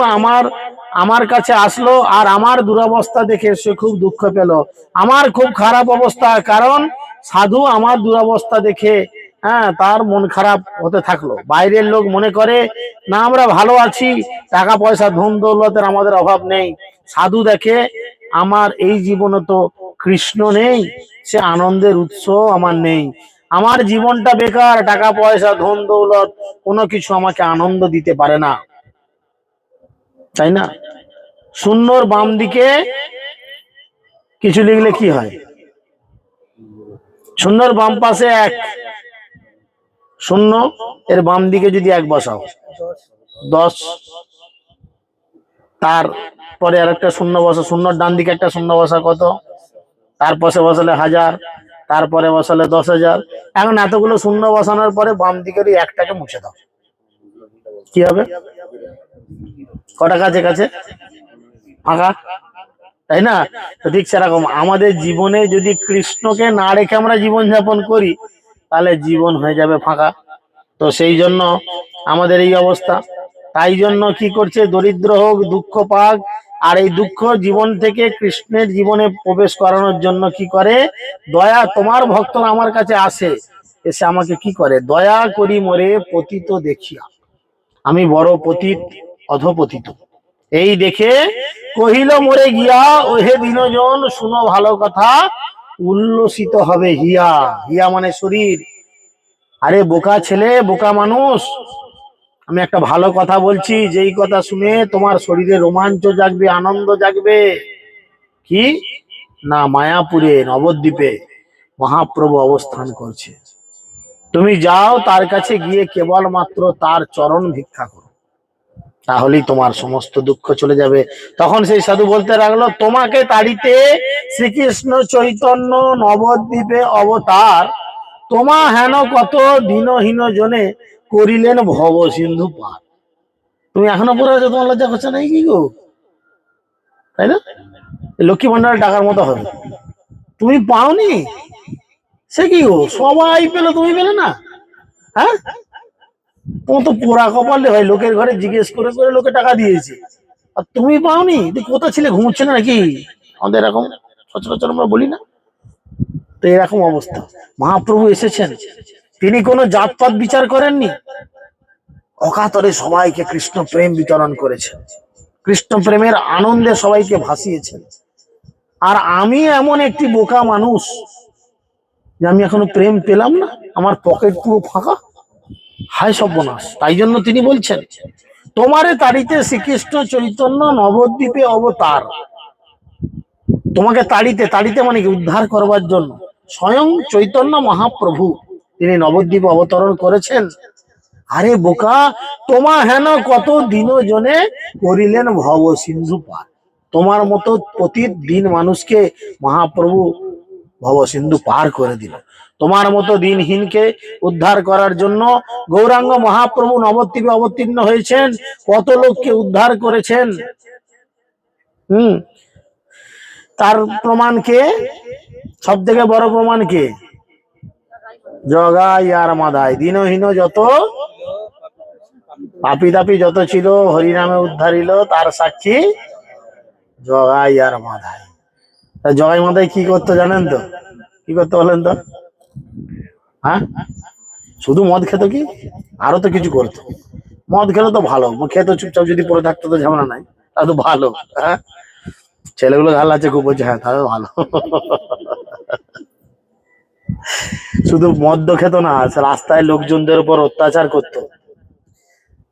আমার কাছে আসলো, আর আমার দুরবস্থা দেখে সে খুব দুঃখ পেল, আমার খুব খারাপ অবস্থা, কারণ সাধু আমার দুরবস্থা দেখে তার মন খারাপ হতে থাকলো। বাইরের লোক মনে করে না আমরা ভালো আছি, টাকা পয়সা ধন দৌলতের আমাদের অভাব নেই, সাধু দেখে আমার এই জীবনে তো কৃষ্ণ নেই, সে আনন্দের উৎস আমার নেই, আমার জীবনটা বেকার, টাকা পয়সা ধন দৌলত কোনো কিছু আমাকে আনন্দ দিতে পারে না, তাই না? শূন্যর বাম দিকে কিছু লিখলে কি হয়? শূন্যর বাম পাশে 1, শূন্য এর বাম দিকে যদি 1 বসাও 10, তারপরে আর একটা শূন্য বসা, শূন্যর ডান দিকে একটা শূন্য বসা কত, তার পাশে বসালে 1000, তারপরে বসালে 10,000। এখন এতগুলো শূন্য বসানোর পরে বাম দিকের ওই একটাকে মুছে দাও, কি হবে? কটা কাছে কাছে ফাঁকা, তাই না? তো ঠিক সেরকম আমাদের জীবনে যদি কৃষ্ণকে না রেখে আমরা জীবন যাপন করি তাহলে জীবন হয়ে যাবে ফাঁকা। তো সেই জন্য আমাদের এই অবস্থা। তাই জন্য কি করছে, দরিদ্র হোক দুঃখ পাক, আর এই দুঃখ জীবন থেকে কৃষ্ণের জীবনে প্রবেশ করানোর জন্য কি করে, দয়া, তোমার ভক্তরা আমার কাছে আসে, এসে আমাকে কি করে, দয়া করি মোরে পতিত দেখিয়া, আমি বড় পতিত অধপতিত, এই দেখে কহিল মোরে গিয়া, ওহে দিনজন শুনো ভালো কথা, উল্লসিত হবে হিয়া। হিয়া মানে শরীর। আরে বোকা ছেলে, বোকা মানুষ, আমি একটা ভালো কথা বলছি, যেই কথা শুনে তোমার শরীরে রোমাঞ্চ জাগবে, আনন্দ জাগবে। কি না, মায়াপুরে নবদ্বীপে মহাপ্রভু অবস্থান করছে, তুমি যাও তার কাছে গিয়ে কেবলমাত্র তার চরণ ভিক্ষা করো, তাহলেই তোমার সমস্ত দুঃখ চলে যাবে। তখন সেই সাধু বলতে লাগলো, তোমাকে তাড়িতে শ্রীকৃষ্ণ চৈতন্য নবদ্বীপে অবতার, তোমা হেন কত দীনহীন জনে করিলেন ভব সিন্ধু পার। তুমি এখনো পড়ে আছো, তোমার লজ্জা করছে নাই কি গো? তাই না? লক্ষ্মী ভান্ডারের টাকার মতো হবে, তুমি পাওনি, সে কি গো, সবাই পেলো, তুমি পেলে না? হ্যাঁ, তোমার তো পোড়া কপালে হয়, লোকের ঘরে জিজ্ঞেস করে করে লোকে টাকা দিয়েছে, আর তুমি পাওনি। কোথা ছিলে, ঘুমোচ্ছে না নাকি? আমাদের এরকম সচরাচর আমরা বলি না। তো এরকম অবস্থা। মহাপ্রভু এসেছেন, তিনি কোনো জাতপাত বিচার করেননি, অকাতরে সবাইকে কৃষ্ণ প্রেম বিতরণ করেছেন, কৃষ্ণ প্রেমের আনন্দে সবাইকে ভাসিয়েছেন। আর আমি এমন একটি বোকা মানুষ যে আমি এখনো প্রেম পেলাম না, আমার পকেট পুরো ফাঁকা, হায় সর্বনাশ। তাই জন্য তিনি বলছেন, তোমারে তাড়িতে শ্রীকৃষ্ণ চৈতন্য নবদ্বীপে অবতার। তোমাকে তাড়িতে, তাড়িতে মানে কি, উদ্ধার করবার জন্য স্বয়ং চৈতন্য মহাপ্রভু তিনি নবদ্বীপে অবতরণ করেছেন। আরে বোকা, তোমা হেন কত দিন জনে করিলেন ভব সিন্ধু পার। তোমার মতো প্রতিদিন মানুষকে মহাপ্রভু ভব সিন্ধু পার করে দিল। তোমার মতো দিনহীনকে উদ্ধার করার জন্য গৌরাঙ্গ মহাপ্রভু নবদ্বীপে অবতীর্ণ হয়েছেন, কত লোককে উদ্ধার করেছেন। তার প্রমাণ কে, সব থেকে বড় প্রমাণ কে? জগাই আর মাদাই, দিনহীন যত পাপি তাপি যত ছিল হরিনামে উদ্ধারিল, তার সাক্ষী জগাই আর মাদাই। জগাই মাদাই কি করতো জানেন তো? কি করতে বলেন তো? হ্যাঁ, শুধু মদ খেত কি, আরো তো কিছু করতো। মদ খেলে তো ভালো, খেতো চুপচাপ যদি পড়ে থাকতো তো ঝামেলা নাই, তা তো ভালো। হ্যাঁ, ছেলেগুলো ঘাল আছে খুব, বলছে হ্যাঁ তাহলে ভালো। শুধু মদ্য খেত না, রাস্তায় লোকজনদের উপর অত্যাচার করতো,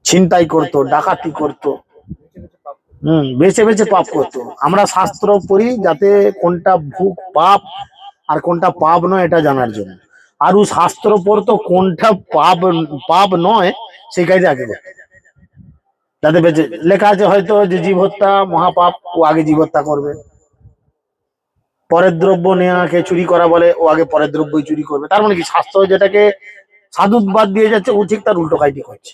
ছিনতাই করতো, ডাকাতি করতো, বেছে বেছে পাপ করতো। আমরা শাস্ত্র পড়ি যাতে কোনটা ভুক পাপ আর কোনটা পাপ নয় এটা জানার জন্য। আর ও শাস্ত্র পড়তো কোনটা পাপ পাপ নয় সেই কাজে আগে করতো, যাতে বেঁচে। লেখা আছে হয়তো যে জীব হত্যা মহাপাপ, ও আগে জীব হত্যা করবে। পরের দ্রব্য নেওয়াকে চুরি করা বলে, ও আগে পরের দ্রব্যই চুরি করবে। তার মানে কি, শাস্ত্র যেটাকে সাধুবাদ দিয়ে যাচ্ছে, ও ঠিক তার উল্টো কাজই করছে।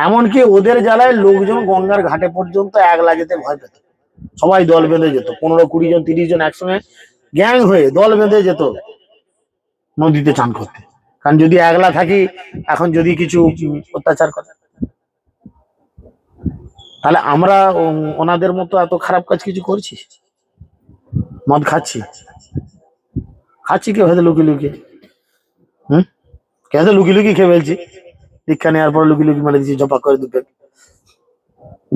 এমনকি ওদের জ্বালায় লোকজন গঙ্গার ঘাটে পর্যন্ত একলা যেতে ভয় পেত, সবাই দল বেঁধে যেত, 15, 20 জন 30 জন একসঙ্গে গ্যাং হয়ে দল বেঁধে যেত নদীতে চান করতে। কারণ যদি একলা থাকি, এখন যদি কিছু অত্যাচার করে, তাহলে আমরা ওনাদের মতো এত খারাপ কাজ কিছু করছি? মদ খাচ্ছি, খাচ্ছি কেউ হয়তো লুকিয়ে লুকিয়ে, কেউ লুকিয়ে লুকিয়ে খেয়ে ফেলছি, দীক্ষা নেওয়ার পর লুকিয়ে লুকিয়ে মানে দিচ্ছি, জপা করে দুটো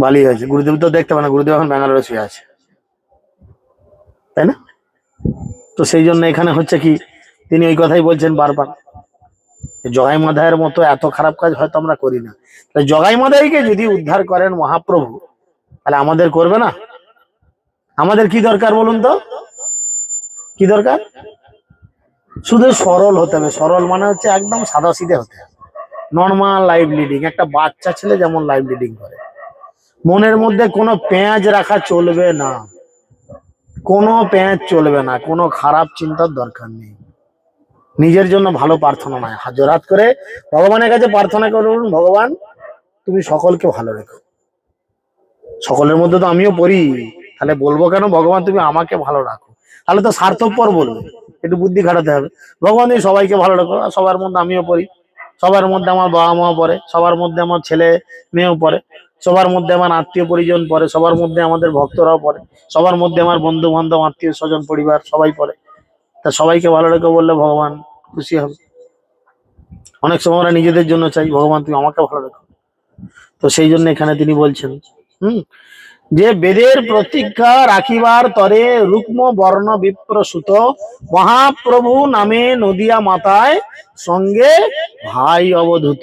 বালি হয়েছে। গুরুদেব তো দেখতে পায় না, গুরুদেব এখন ব্যাঙ্গালোরে শুয়ে আছে, তাই না? তো সেই জন্য এখানে হচ্ছে কি, তিনি ওই কথাই বলছেন বারবার, জগাই মাদাইয়ের মতো এত খারাপ কাজ হয়তো আমরা করি না। জগাই মাদাইকে যদি উদ্ধার করেন মহাপ্রভু, তাহলে আমাদের করবে না? আমাদের কি দরকার বলুন তো, কি দরকার? শুধু সরল হতে হবে। সরল মানে হচ্ছে একদম সাদা সিধে হতে হবে, নর্মাল লাইফ লিডিং, একটা বাচ্চা ছেলে যেমন লাইফ লিডিং করে। মনের মধ্যে কোনো পেঁয়াজ রাখা চলবে না, কোনো পেঁয়াজ চলবে না, কোনো খারাপ চিন্তার দরকার নেই। নিজের জন্য ভালো প্রার্থনা নয়, হাজরাত করে ভগবানের কাছে প্রার্থনা করুন, ভগবান তুমি সকলকে ভালো রেখো। সকলের মধ্যে তো আমিও পড়ি, তাহলে বলবো কেন ভগবান তুমি আমাকে ভালো রাখো? তাহলে তো স্বার্থপর বলবে, একটু বুদ্ধি খাটাতে হবে। ভগবান তুমি সবাইকে ভালো রাখো, সবার মধ্যে আমিও পড়ি, সবার মধ্যে আমার বাবা মা পড়ে, সবার মধ্যে আমার ছেলে মেয়েও পড়ে, সবার মধ্যে আমার আত্মীয় পরিজন পড়ে, সবার মধ্যে আমাদের ভক্তরাও পড়ে, সবার মধ্যে আমার বন্ধু বান্ধব আত্মীয় স্বজন পরিবার সবাই পড়ে। তা সবাইকে ভালো রেখো বললে ভগবান খুশি হবে। অনেক সময় আমরা নিজেদের জন্য চাই, ভগবান তুমি আমাকে ভালো রেখো। তো সেই জন্য এখানে তিনি বলছেন যে বেদের প্রতিজ্ঞা রাখিবার তরে রুক্ম বর্ণ বিপ্রসূত মহাপ্রভু নামে নদিয়া মাতায় সঙ্গে ভাই অবধূত।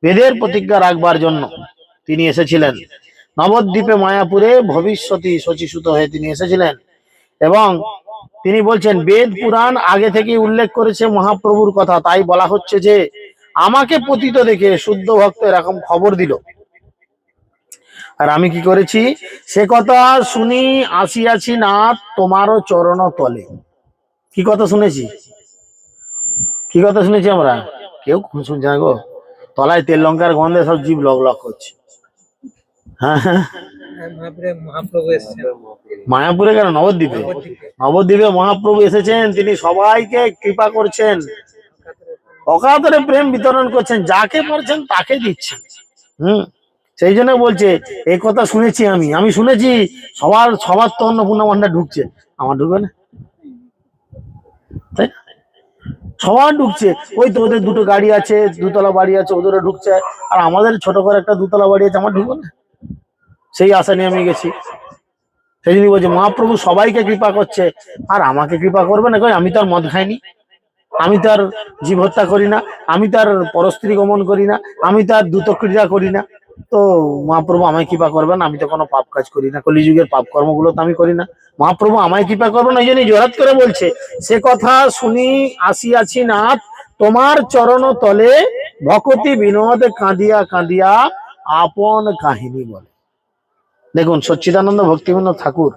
বেদের প্রতিজ্ঞা রাখবার জন্য তিনি এসেছিলেন নবদ্বীপে মায়াপুরে, ভবিষ্যতী শচীসূত হয়ে তিনি এসেছিলেন। এবং তিনি বলছেন বেদ পুরাণ আগে থেকে উল্লেখ করেছে মহাপ্রভুর কথা, তাই বলা হচ্ছে যে আমাকে পতিত দেখে শুদ্ধ ভক্ত এরকম খবর দিল, আর আমি কি করেছি সে কথা শুনি আসিয়াছি নাথ তোমারও চরণ তলে। কি কথা শুনেছি? কি কথা শুনেছি আমরা? কেউ শুনছে না গো, তলায় তেল লঙ্কার গন্ধে সব জীব লক লক করছে। হ্যাঁ হ্যাঁ, মায়াপুরে কেন, নবদ্বীপে। নবদ্বীপে মহাপ্রভু এসেছেন, তিনি সবাইকে কৃপা করছেন, অকাতরে প্রেম বিতরণ করছেন, যাকে পারছেন তাকে দিচ্ছেন। সেই জন্য বলছে এই কথা শুনেছি আমি শুনেছি সবার সবার তো অন্নপূর্ণা ভান্ডার ঢুকছে, আমার ঢুকবে না? তাই সবার ঢুকছে, ওই তো ওদের দুটো গাড়ি আছে, দুতলা বাড়ি আছে, ওদেরও ঢুকছে, আর আমাদের ছোট করে একটা দুতলা বাড়ি আছে, আমার ঢুকবে না? সেই আশা নিয়ে আমি গেছি। সেই জন্য বলছে মহাপ্রভু সবাইকে কৃপা করছে, আর আমাকে কৃপা করবে না? আমি তো আর মদ খাইনি, আমি তো আর জীব হত্যা করি না, আমি তো আর পরস্ত্রী গমন করি না, আমি তো আর দ্রুত ক্রীড়া করি না, তো মহাপ্রভু আমায় কৃপা করবেন? আমি তো কোনো পাপ কাজ করি না, কলিযুগের পাপ কর্মগুলো তো আমি করি না, মহাপ্রভু আমায় কৃপা করবেন? ওই জন্য জোরাত করে বলছে সে কথা শুনি আসিয়াছি নাথ তোমার চরণ তলে ভকতি বিনোদ কাঁদিয়া কাঁদিয়া আপন কাহিনী বলে। দেখুন সচ্চিদানন্দ ভক্তিবিনোদ ঠাকুর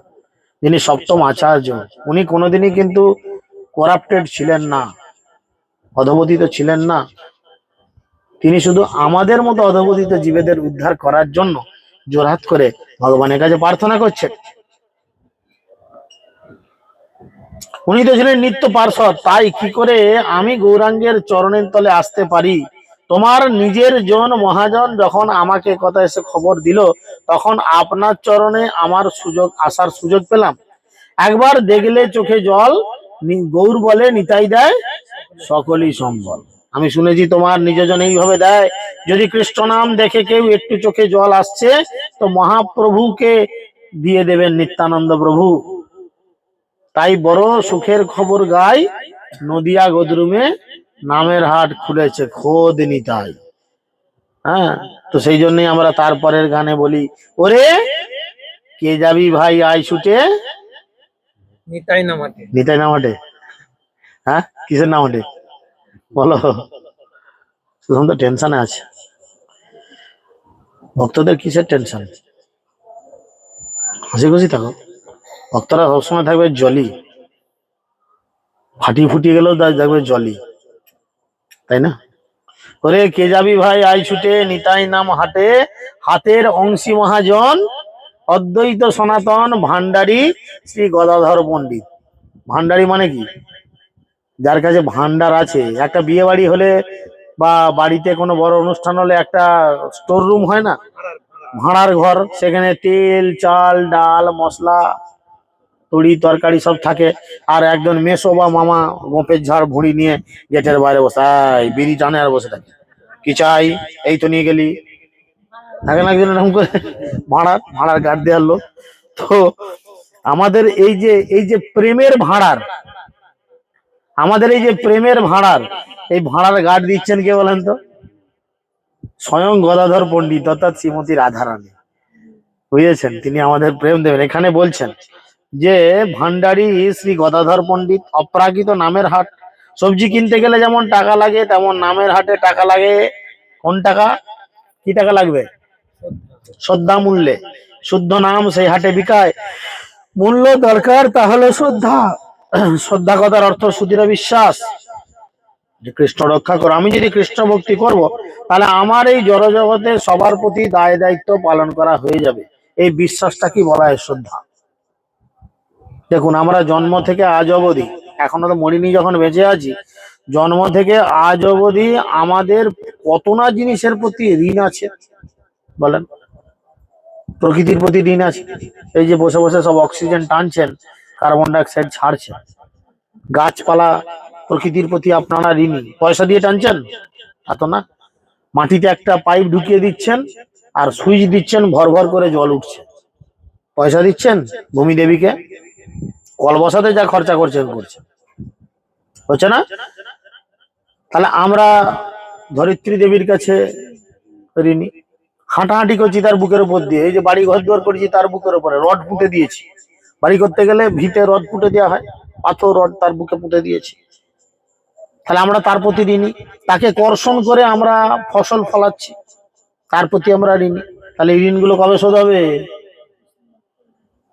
যিনি সপ্তম আচার্য, উনি কোনোদিনই কিন্তু করাপ্টেড ছিলেন না, অধপতিত ছিলেন না। তিনি শুধু আমাদের মতো অধপতিত জীবেদের উদ্ধার করার জন্য জোরহাত করে ভগবানের কাছে প্রার্থনা করছেন। উনি তো ছিলেন নিত্য পার্ষদ, তাই কি করে আমি গৌরাঙ্গের চরণের তলে আসতে পারি? তোমার নিজের জন মহাজন যখন আমাকে কথা এসে খবর দিল, তখন আপনার চরণে আমার আসার সুযোগ পেলাম। একবার দেখলে চোখে জল, গৌর বলে নিতাই দেয় সকলই সম্বল। আমি শুনেছি তোমার নিজজন এইভাবে দেয়, যদি কৃষ্ণ নাম দেখে কেউ একটু চোখে জল আসছে, তো মহাপ্রভুকে দিয়ে দেবেন নিত্যানন্দ প্রভু। তাই বড় সুখের খবর গাই, নদিয়া গদরুমে নামের হাট খুলেছে খোদ নিতাই। হ্যাঁ, তো সেই জন্যই আমরা তারপরের গানে বলি, ওরে কে যাবি ভাই আয় ছুটে নিতাই নামাটে। নিতাই নামাটে, হ্যাঁ কিসের নামাটে বলো? শুধু তো টেনশনে আছে ভক্তদের, কিসের টেনশন? হাসি খুশি থাকো, ভক্তরা সবসময় থাকবে জলি, ফাটি ফুটিয়ে গেলেও দেখবে জলি, তাই না? ওরে কে যাবি ভাই আই ছুটে নিতাই নাম হাটে, হাতের অংশী মহাজন অদ্বৈত সনাতন ভান্ডারী শ্রী গদাধর পণ্ডিত। ভান্ডারী মানে কি? যার কাছে ভান্ডার আছে। একটা বিয়ে বাড়ি হলে বা বাড়িতে কোনো বড় অনুষ্ঠান হলে একটা স্টোর রুম হয় না, ভাড়ার ঘর, সেখানে তেল চাল ডাল মশলা তড়ি তরকারি সব থাকে, আর একজন মেসো বা মামা গোপের ঝাড় ভুঁড়ি নিয়ে গেটের বাইরে বসে বিড়ি টানে আর বসে থাকে, কি চাই, এই তো নিয়ে গেলি, থাকে না একজন এরকম করে ভাড়ার গার্ড দেওয়ার লোক। তো আমাদের এই যে প্রেমের ভাড়ার, আমাদের এই যে প্রেমের ভাড়ার, এই ভাড়ার গার্ড দিচ্ছেন কে বলেন তো? স্বয়ং গদাধর পণ্ডিত অর্থাৎ শ্রীমতী রাধারানী, বুঝেছেন? তিনি আমাদের প্রেম দেবেন। এখানে বলছেন যে ভান্ডারী শ্রী গদাধর পণ্ডিত অপ্রাকৃত নামের হাট, সবজি কিনতে গেলে যেমন টাকা লাগে, তেমন নামের হাটে টাকা লাগে। কোন টাকা? কি টাকা লাগবে? শ্রদ্ধা মূল্যে। শুদ্ধ নাম সেই হাটে বিকায়, মূল্য দরকার, তাহলে শ্রদ্ধা। শ্রদ্ধা কথার অর্থ সুদৃঢ় বিশ্বাস যে কৃষ্ণ রক্ষা করো। আমি যদি কৃষ্ণ ভক্তি করব, তাহলে আমার এই জড় জগতের সবার প্রতি দায় দায়িত্ব পালন করা হয়ে যাবে। এই বিশ্বাসটা কি বলা হয়? শ্রদ্ধা। দেখুন, আমরা জন্ম থেকে আজ অবধি, এখনো তো মরিনি, যখন বেঁচে আছি, জন্ম থেকে আজ অবধি আমাদের কত না জিনিসের প্রতি ঋণ আছে বলেন। প্রকৃতির প্রতি ঋণ আছে। এই যে বসে বসে সব অক্সিজেন টানছেন, কার্বন ডাই অক্সাইড ছাড়ছেন, গাছপালা, প্রকৃতির প্রতি আপনারা ঋণী। পয়সা দিয়ে টানছেন তা তো না। মাটিতে একটা পাইপ ঢুকিয়ে দিচ্ছেন আর সুইচ দিচ্ছেন, ভর ভর করে জল উঠছে। পয়সা দিচ্ছেন ভূমি দেবীকে, কল বসাতে যা খরচা করছেন হচ্ছে না? তাহলে আমরা ধরিত্রী দেবীর কাছে ঋণী। হাঁটাহাঁটি করছি তার বুকের উপর দিয়ে। এই যে বাড়ি ঘর দুয়ার করেছি তার বুকের উপরে রড পুঁতে দিয়েছি। বাড়ি করতে গেলে ভিটে রড পুঁতে দেওয়া হয়, পাথর রড তার বুকে পুঁতে দিয়েছি। তাহলে আমরা তার প্রতি ঋণী। তাকে কর্ষণ করে আমরা ফসল ফলাচ্ছি, তার প্রতি আমরা ঋণী। তাহলে এই ঋণগুলো কবে শোধ হবে?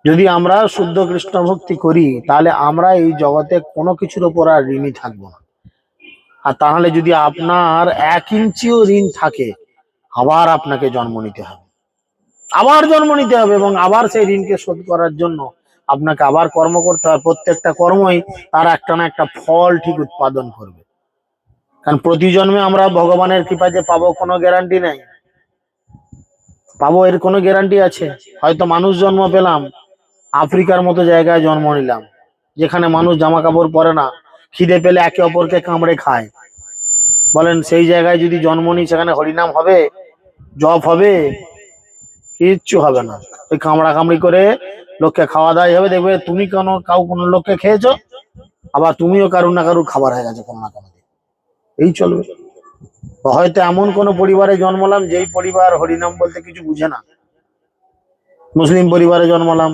যদি আমরা শুদ্ধ কৃষ্ণ ভক্তি করি, তাহলে আমরা এই জগতে কোনো কিছুর উপর আর ঋণী থাকবো না। আর তাহলে যদি আপনার 1 ইঞ্চিও ঋণ থাকে, আবার আপনাকে জন্ম নিতে হবে, আবার জন্ম নিতে হবে, এবং আবার সেই ঋণকে শোধ করার জন্য আপনাকে আবার কর্ম করতে হবে। প্রত্যেকটা কর্মই তার একটা না একটা ফল ঠিক উৎপাদন করবে। কারণ প্রতি জন্মে আমরা ভগবানের কৃপা যে পাবো, কোনো গ্যারান্টি নাই। পাবো এর কোনো গ্যারান্টি আছে? হয়তো মানুষ জন্ম পেলাম, আফ্রিকার মতো জায়গায় জন্ম নিলাম, যেখানে মানুষ জামা কাপড় পরে না, খিদে পেলে একে অপরকে কামড়ে খায়। বলেন, সেই জায়গায় যদি জন্ম নিই, সেখানে হরিনাম হবে, জপ হবে? কিচ্ছু হবে না। ওই কামড়া কামড়ি করে লোককে খাওয়া দাওয়াই হবে। দেখবে তুমি কোনো লোককে খেয়েছো, আবার তুমিও কারুর না কারুর খাবার হয়ে গেছে কোনো না কোনো দিন। এই চলবে। হয়তো এমন কোন পরিবারে জন্মলাম, যেই পরিবার হরিনাম বলতে কিছু বুঝে না। মুসলিম পরিবারে জন্মলাম,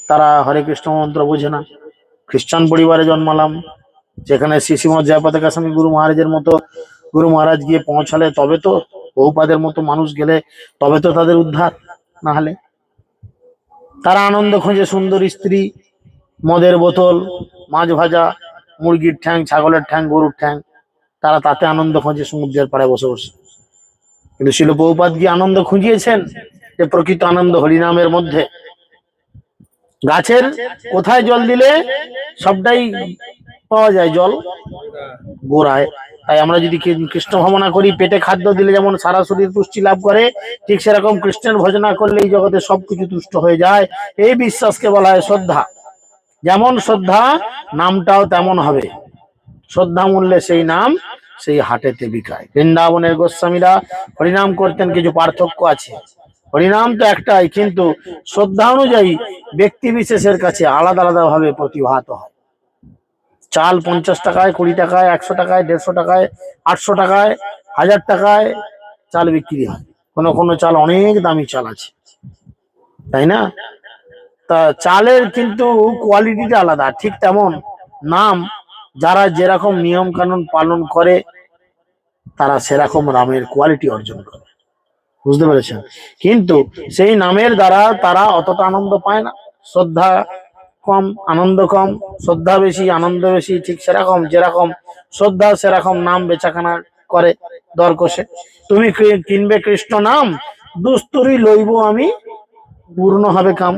তারা হরে কৃষ্ণ মন্ত্র বোঝে না। খ্রিস্টান পরিবারে জন্মালাম, যেখানে শ্রীশ্রীমৎ জয়পতাকা স্বামী গুরু মহারাজের মতো গুরু মহারাজ গিয়ে পৌঁছালে তবে তো, বহুপাদের মতো মানুষ গেলে তবে তো তাদের উদ্ধার। না হলে তারা আনন্দ খোঁজে, সুন্দর স্ত্রী, মদের বোতল, মাছ ভাজা, মুরগির ঠ্যাং, ছাগলের ঠ্যাং, গরুর ঠ্যাং, তারা তাতে আনন্দ খোঁজে সমুদ্রের পাড়ে বসে বসে। কিন্তু শিল প্রভুপাদ গিয়ে আনন্দ খুঁজিয়েছেন যে প্রকৃত আনন্দ হরিনামের মধ্যে। গাছের কোথায় জল দিলে সবটাই পাওয়া যায়? জল গোড়ায়। তাই আমরা যদি কৃষ্ণ ভাবনা করি, পেটে খাদ্য দিলে যেমন সারা শরীর পুষ্টি লাভ করে, ঠিক সেরকম কৃষ্ণের ভজনা করলে এই জগতে সবকিছু তুষ্ট হয়ে যায়। এই বিশ্বাসকে বলা হয় শ্রদ্ধা। যেমন শ্রদ্ধা, নামটাও তেমন হবে। শ্রদ্ধা মূল্যে সেই নাম সেই হাটেতে বিকায়। বৃন্দাবনের গোস্বামীরা হরিনাম করতেন, কিছু পার্থক্য আছে। হরিনাম তো একটাই, কিন্তু শ্রদ্ধা অনুযায়ী ব্যক্তি বিশেষের কাছে আলাদা আলাদা ভাবে প্রতিভাত হয়। চাল 50 টাকায়, 20 টাকায়, 100 টাকায়, 150 টাকায়, 800 টাকায়, 1000 টাকায় চাল বিক্রি হয়। কোন কোন চাল অনেক দামি চাল আছে, তাই না? তা চালের কিন্তু কোয়ালিটিটা আলাদা। ঠিক তেমন নাম, যারা যেরকম নিয়ম কানুন পালন করে, তারা সেরকম নামের কোয়ালিটি অর্জন করে। বুঝতে পেরেছেন? কিন্তু সেই নামের দ্বারা তারা অতটা আনন্দ পায় না। শ্রদ্ধা কম, আনন্দ কম। শ্রদ্ধা বেশি, আনন্দ বেশি। ঠিক সেরকম, যেরকম শ্রদ্ধা সেরকম নাম বেচাকেনা করে দর কষে। তুমি কিনবে কৃষ্ণ নাম, দুস্তুরি লইব আমি, পূর্ণ হবে কাম।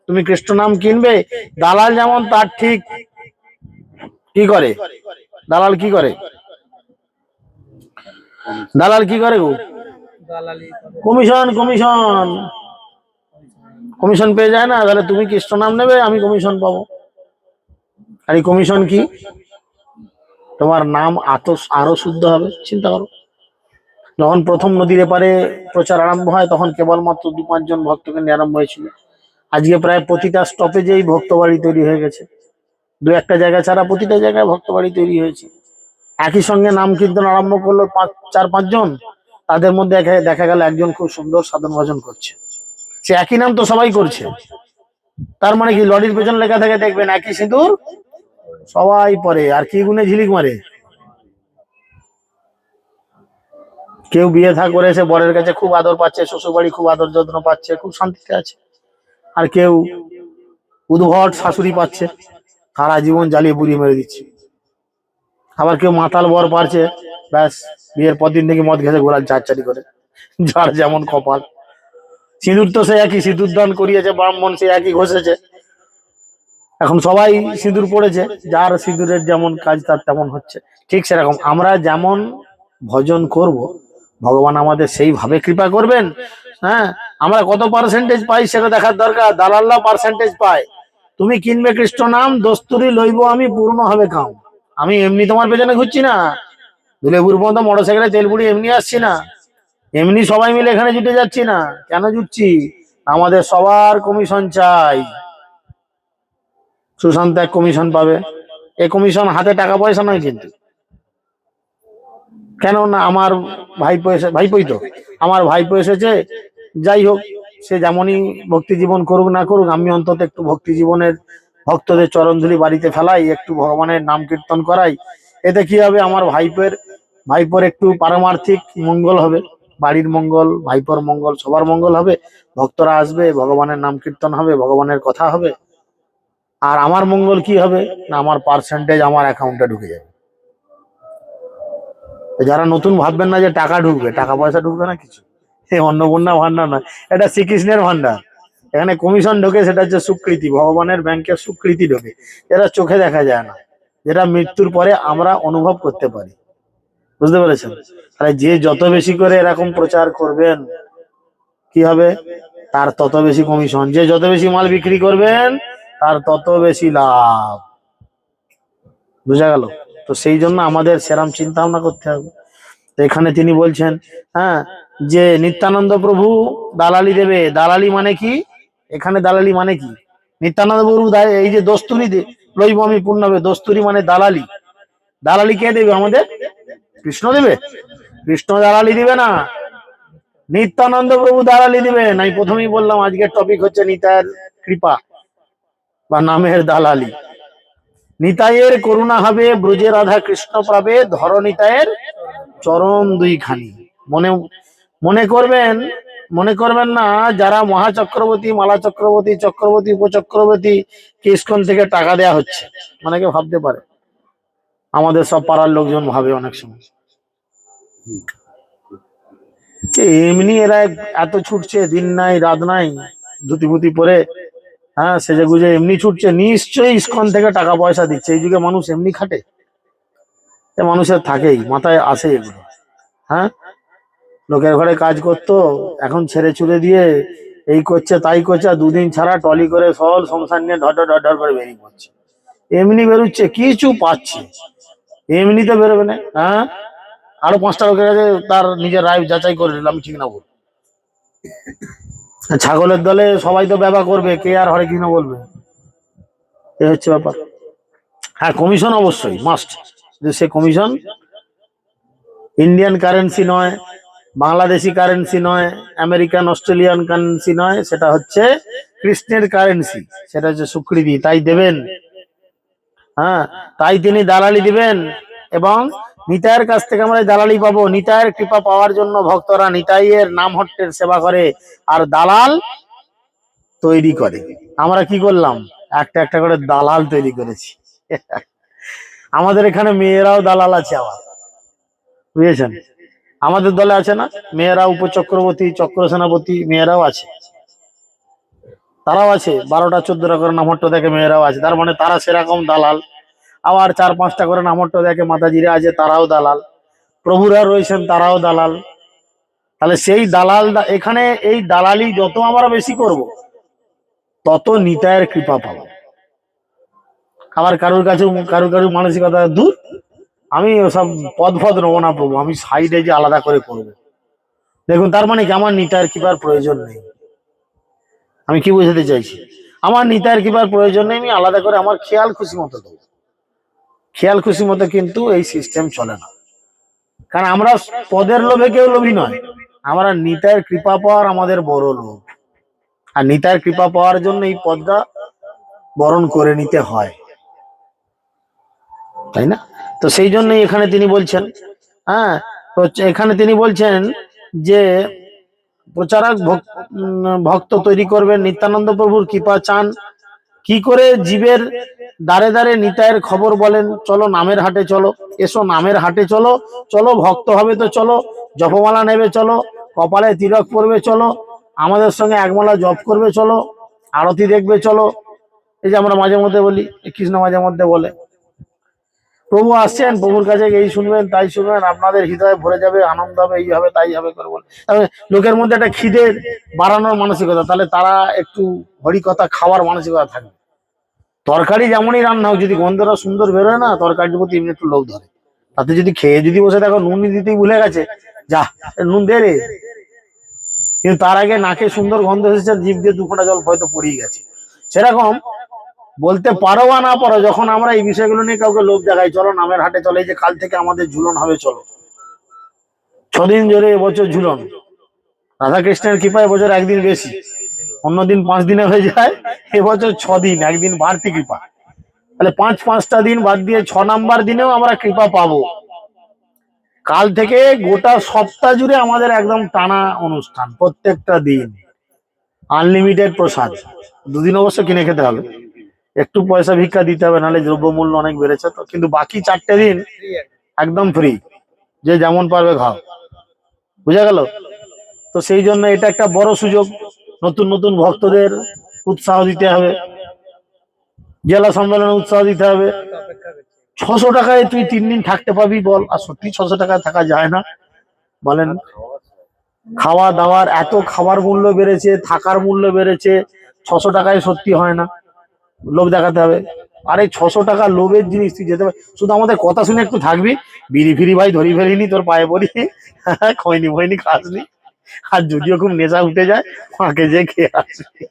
তুমি কৃষ্ণ নাম কিনবে, দালাল যেমন তার ঠিক কি করে, দালাল কি করে, দালাল কি করে গো? কমিশন, কমিশন, কমিশন পেয়ে যায় না? তাহলে তুমি কৃষ্ণ নাম নেবে, আমি কমিশন পাবো। আর এই কমিশন কি? তোমার নাম আরো শুদ্ধ হবে। চিন্তা করো, যখন প্রথম নদীর এপারে প্রচার আরম্ভ হয়, তখন কেবলমাত্র 2-5 জন ভক্তকে নিয়ে আরম্ভ হয়েছিল। আজকে প্রায় প্রতিটা স্টপেজেই ভক্ত বাড়ি তৈরি হয়ে গেছে। 2-1টা জায়গা ছাড়া প্রতিটা জায়গায় ভক্ত বাড়ি তৈরি হয়েছে। একই সঙ্গে নাম কীর্তন আরম্ভ করলো 4-5 জন, তাদের মধ্যে দেখা গেল একজন খুব সুন্দর সাধন ভজন করছে। সে একই নাম তো সবাই করছে, তার মানে কি? লরির পেছনে লেখা থাকে দেখবেন, একই সিঁদুর সবাই পরে, আর কি গুনে ঝিলিক মারে। কেউ বিয়ে থা করেছে, বরের কাছে খুব আদর পাচ্ছে, শ্বশুর বাড়ি খুব আদর যত্ন পাচ্ছে, খুব শান্তিতে আছে। আর কেউ উদ্ভট শাশুড়ি পাচ্ছে, সারা জীবন জ্বালিয়ে পুড়িয়ে মেরে দিচ্ছে। আবার কেউ মাতাল বর পাচ্ছে, ব্যাস বিয়ের পর দিন থেকে মদ ঘেঁষে ঘোরার চারচারি করে, যার যেমন কপাল। সিঁদুর তো সে একই, সিঁদুর দান করিয়েছে ব্রাহ্মণ, সে একই ঘষেছে। এখন সবাই সিঁদুর পড়েছে, যার সিঁদুরের যেমন কাজ তার তেমন হচ্ছে। ঠিক সেরকম আমরা যেমন ভজন করব, ভগবান আমাদের সেইভাবে কৃপা করবেন। হ্যাঁ, আমরা কত পার্সেন্টেজ পাই সেটা দেখার দরকার। দালাল্লা পার্সেন্টেজ পায়। তুমি কিনবে কৃষ্ণ নাম, দস্তুরি লইব আমি, পূর্ণ হবে কাম। আমি এমনি তোমার পেছনে ঘুরছি না, দুলেপুর পর্যন্ত মোটরসাইকেলে তেল পুড়ি এমনি আসছি না, এমনি সবাই মিলে এখানে জুটে যাচ্ছি না। কেন জুটছি? আমাদের সবার কমিশন চাই। সুশান্ত এক কমিশন পাবে, এই কমিশন হাতে টাকা পয়সা নয় কিন্তু। কেন না, আমার ভাইপো এসে, ভাইপোই তো, আমার ভাইপো এসেছে, যাই হোক, সে যেমনই ভক্তি জীবন করুক না করুক, আমি অন্তত একটু ভক্তি জীবনের ভক্তদের চরণধুলি বাড়িতে ফেলাই, একটু ভগবানের নাম কীর্তন করাই। এতে কি হবে, আমার ভাইপোর একটু পারমার্থিক মঙ্গল হবে, বাড়ির মঙ্গল, ভাইপোর মঙ্গল, সবার মঙ্গল হবে। ভক্তরা আসবে, ভগবানের নাম কীর্তন হবে, ভগবানের কথা হবে। আর আমার মঙ্গল কি হবে না, আমার পার্সেন্টেজ আমার অ্যাকাউন্টে ঢুকে যাবে। যারা নতুন ভাববেন না যে টাকা ঢুকবে, টাকা পয়সা ঢুকবে না কিছু, এই অন্নপূর্ণা ভান্ডার নয়, এটা শ্রীকৃষ্ণের ভান্ডার। এখানে কমিশন ঢোকে, সেটা হচ্ছে স্বীকৃতি, ভগবানের ব্যাংকের স্বীকৃতি ঢোকে, যেটা চোখে দেখা যায় না, যেটা মৃত্যুর পরে আমরা অনুভব করতে পারি। বুঝতে পেরেছেন? তাহলে যে যত বেশি করে এরকম প্রচার করবেন, কি হবে, তার তত বেশি কমিশন। যে যত বেশি মাল বিক্রি করবেন, তার তত বেশি লাভ। বুঝা গেল? তো সেই জন্য আমাদের সেরাম চিন্তা ভাবনা করতে হবে। তো এখানে তিনি বলছেন, হ্যাঁ, যে নিত্যানন্দ প্রভু দালালি দেবে। দালালি মানে কি? এখানে দালালি মানে কি? নিত্যানন্দ প্রভু এই যে দস্তুরি লইব আমি পূর্ণ হবে, দস্তুরি মানে দালালি। দালালি কে দেবে আমাদের? কৃষ্ণ দেবে? কৃষ্ণ দালালি দিবে না, নিত্যানন্দ প্রভু দালালি দিবে। আমি প্রথমেই বললাম আজকের টপিক হচ্ছে নিতাইয়ের কৃপা বা নামের দালালি। নিতাইয়ের করুণা হবে, ব্রজে রাধা কৃষ্ণ পাবে, ধর নিতাইয়ের চরণ দুইখানি। মনে মনে করবেন, মনে করবেন না যারা মহা চক্রবর্তী, মালা চক্রবর্তী, চক্রবর্তী, উপচক্রবর্তী কে ইস্কন থেকে টাকা দেয়া হচ্ছে, অনেকে ভাবতে পারে। আমাদের সব পাড়ার লোকজন ভাবে অনেক সময় যে এমনি এরা এত ছুটছে, দিন নাই রাত নাই, ধুতি ফুতি পরে, হ্যাঁ, সেজে গুজে এমনি ছুটছে, নিশ্চয়ই ইস্কন থেকে টাকা পয়সা দিচ্ছে। এই যুগে মানুষ এমনি খাটে? মানুষের থাকেই, মাথায় আসে এগুলো। হ্যাঁ, লোকের ঘরে কাজ করতো, এখন ছেড়ে ছুড়ে দিয়ে এই করছে তাই করছে, আর দুদিন ছাড়া টলি করে সল সংসার নিয়ে ঢর ঢর ঢর করে বেরিয়ে পড়ছে। এমনি বেরোচ্ছে, কিছু পাচ্ছে, এমনিতে বেরোবে না। হ্যাঁ, আরো 5টা লোকের কাছে তার নিজের রায় যাচাই করে নিলাম, আমি ঠিক না বল। ছাগলের দলে সবাই তো ব্যবহার করবে, কে আর হরে কৃষ্ণ বলবে? এ হচ্ছে ব্যাপার। হ্যাঁ, কমিশন অবশ্যই মাস্ট। সে কমিশন ইন্ডিয়ান কারেন্সি নয়, বাংলাদেশি কারেন্সি নয়, আমেরিকান অস্ট্রেলিয়ান কারেন্সি নয়, সেটা হচ্ছে কৃষ্ণের কারেন্সি, সেটা হচ্ছে স্বীকৃতি, তাই দেবেন। হ্যাঁ, তাই তিনি দালালি দিবেন। এবং নিতাইয়ের কাছ থেকে আমরা দালালি পাবো। নিতাইয়ের কৃপা পাওয়ার জন্য ভক্তরা নিতাইয়ের নাম হট্টের সেবা করে, আর দালাল তৈরি করে। আমরা কি করলাম? একটা একটা করে দালাল তৈরি করেছি। আমাদের এখানে মেয়েরাও দালাল আছে আবার, বুঝেছেন? আমাদের দলে আছে না মেয়েরা, উপচক্রবর্তী, চক্র সেনাপতি মেয়েরাও আছে, তারাও আছে। 12টা 14টা করে নামহট্ট দেখে মেয়েরাও আছে, তার মানে তারা সেরকম দালাল। আবার 4-5টা করে নামহট্ট দেখে মাতাজিরা আছে, তারাও দালাল। প্রভুরা রয়েছেন, তারাও দালাল। তাহলে সেই দালাল, এখানে এই দালালি যত আমরা বেশি করব, তত নিতাইয়ের কৃপা পাবো। আবার কারুর কাছে কারুর মানসিকতা, দূর আমি সব পদ ফদ নেবো না প্রভু, আমি সাইডে যে আলাদা করে করবো। দেখুন, তার মানে কি আমার নিতাইয়ের কৃপার প্রয়োজন নেই? আমি কি বোঝাতে চাইছি? আমার নিতাইয়ের কৃপার প্রয়োজন নেই, আমি আলাদা করে আমার খেয়াল খুশি মতো দেবো। খেয়াল খুশি মতো কিন্তু এই সিস্টেম চলে না, কারণ আমরা পদের লোভে কেউ লোভী নয়। আমরা নিতাইয়ের কৃপা পাওয়ার আমাদের বড় লোভ, আর নিতাইয়ের কৃপা পাওয়ার জন্য এই পদটা বরণ করে নিতে হয়। তাই না? তো সেই জন্যই এখানে তিনি বলছেন, হ্যাঁ, তো এখানে তিনি বলছেন যে প্রচারক ভক্ত তৈরি করবেন, নিত্যানন্দ প্রভুর কৃপা চান, কি করে জীবের দ্বারে দ্বারে নিতাইয়ের খবর বলেন। চলো নামের হাটে চলো, এসো নামের হাটে চলো, চলো ভক্ত হবে তো চলো, জপমালা নেবে চলো, কপালে তিলক পরবে চলো, আমাদের সঙ্গে একমালা জপ করবে চলো, আরতি দেখবে চলো। এই যে আমরা মাঝে মধ্যে বলি, কৃষ্ণ মাঝে মধ্যে বলে প্রভু আসছেন, প্রভুর কাছে এই শুনবেন তাই শুনবেন, আপনাদের হৃদয়ে ভরে যাবে, আনন্দ হবে, এই হবে তাই হবে করে বলে। তবে লোকের মধ্যে একটা খিদের বাড়ানোর মানসিকতা, তাহলে তারা একটু হরিকথা খাওয়ার মানসিকতা থাকবে। তরকারি যেমনই রান্না হোক, যদি গন্ধটা সুন্দর বেরোয় না, তরকারির প্রতি এমনি একটু লোভ ধরে। তাতে যদি খেয়ে যদি বসে দেখো নুন দিতেই ভুলে গেছে, যা নুন দে রে, কিন্তু তার আগে নাকে সুন্দর গন্ধ এসেছে, জিভ দিয়ে 2 ফোঁটা জল হয়তো পড়েই গেছে। সেরকম বলতে পারো বা না পারো, যখন আমরা এই বিষয়গুলো নিয়ে কাউকে লোভ দেখাই, চলো নামের হাটে চলে, যে কাল থেকে আমাদের ঝুলন হবে চলো, 6 দিন ধরে এবছর ঝুলন, রাধা কৃষ্ণের কৃপায় এবছর একদিন বেশি, অন্যদিন 5 দিনে হয়ে যায়, এবছর 6 দিন, একদিন বাড়তি কৃপা। তাহলে 5টা দিন বাদ দিয়ে 6 নাম্বার দিনেও আমরা কৃপা পাবো। কাল থেকে গোটা সপ্তাহ জুড়ে আমাদের একদম টানা অনুষ্ঠান, প্রত্যেকটা দিন আনলিমিটেড প্রসাদ। 2 দিন অবশ্য কিনে খেতে হবে, একটু পয়সা ভিক্ষা দিতে হবে, নাহলে দ্রব্যমূল্য অনেক বেড়েছে তো, কিন্তু বাকি 4টে দিন একদম ফ্রি, যে যেমন পারবে খাও। বুঝা গেল? তো সেই জন্য এটা একটা বড় সুযোগ, নতুন নতুন ভক্তদের উৎসাহ দিতে হবে, জেলা সম্মেলনে উৎসাহ দিতে হবে। 600 টাকায় তুই 3 দিন থাকতে পাবি বল? আর সত্যি 600 টাকায় থাকা যায় না বলেন? খাওয়া দাওয়ার এত, খাবার মূল্য বেড়েছে, থাকার মূল্য বেড়েছে, 600 টাকায় সত্যি হয় না, লোভ দেখাতে হবে। আরে 600 টাকা লোভের জিনিস, তুই যেতে পারে, শুধু আমাদের কথা শুনে একটু থাকবি, বিড়ি ফিরি ভাই ধরি ফেলিনি, তোর পায়ে পড়ি, খয়নি ফয়নি খাসনি, আর যদিও খুব নেশা উঠে যায় মাকে যে খেয়ে আসবি।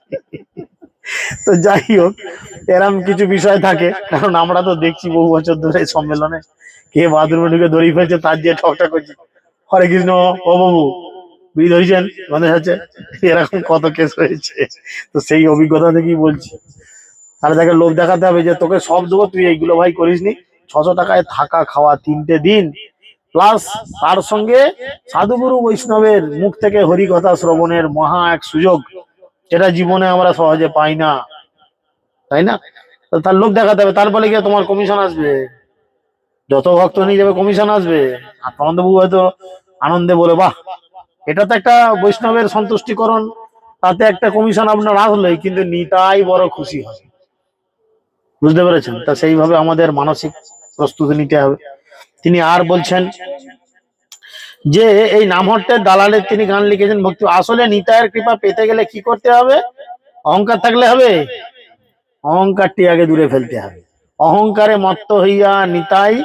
তো যাই হোক, এরম কিছু বিষয় থাকে, কারণ আমরা তো দেখছি বহু বছর ধরে সম্মেলনে কে বাথরুমে ঢুকে দড়ি ফেলছে, তার যে ঠকটা করছে, হরে কৃষ্ণ ও বাবু বিড়ি ধরেছেন মনে হচ্ছে, এরকম কত কেস হয়েছে। তো সেই অভিজ্ঞতা থেকেই বলছি। তাহলে তাকে লোভ দেখাতে হবে যে তোকে সব দেবো, তুই এইগুলো ভাই করিস নি। 600 টাকায় থাকা খাওয়া 3টে দিন, প্লাস তার সঙ্গে সাধুগুরু বৈষ্ণবের মুখ থেকে হরি কথা শ্রবণের মহা এক সুযোগ, যেটা জীবনে আমরা সহজে পাই না, তাই না? তো তার লোভ দেখাতে হবে, তারপরে গিয়ে তোমার কমিশন আসবে, যত ভক্ত নিয়ে যাবে কমিশন আসবে। আর তমন্দবাবু হয়তো আনন্দে বলে, বাহ, এটা তো একটা বৈষ্ণবের সন্তুষ্টিকরণ, তাতে একটা কমিশন আপনার আসলোই, কিন্তু নিতাই বড় খুশি হয়। বুঝতে পেরেছেন? তা সেইভাবে আমাদের মানসিক প্রস্তুতি নিতে হবে। তিনি আর বলছেন যে এই নামহট্টের দালালের তিনি গান লিখেছেন ভক্তি, আসলে নিতায়ের কৃপা পেতে গেলে কি করতে হবে? অহংকার থাকলে হবে? অহংকারটি আগে দূরে ফেলতে হবে। অহংকারে মত্ত হইয়া নিতাই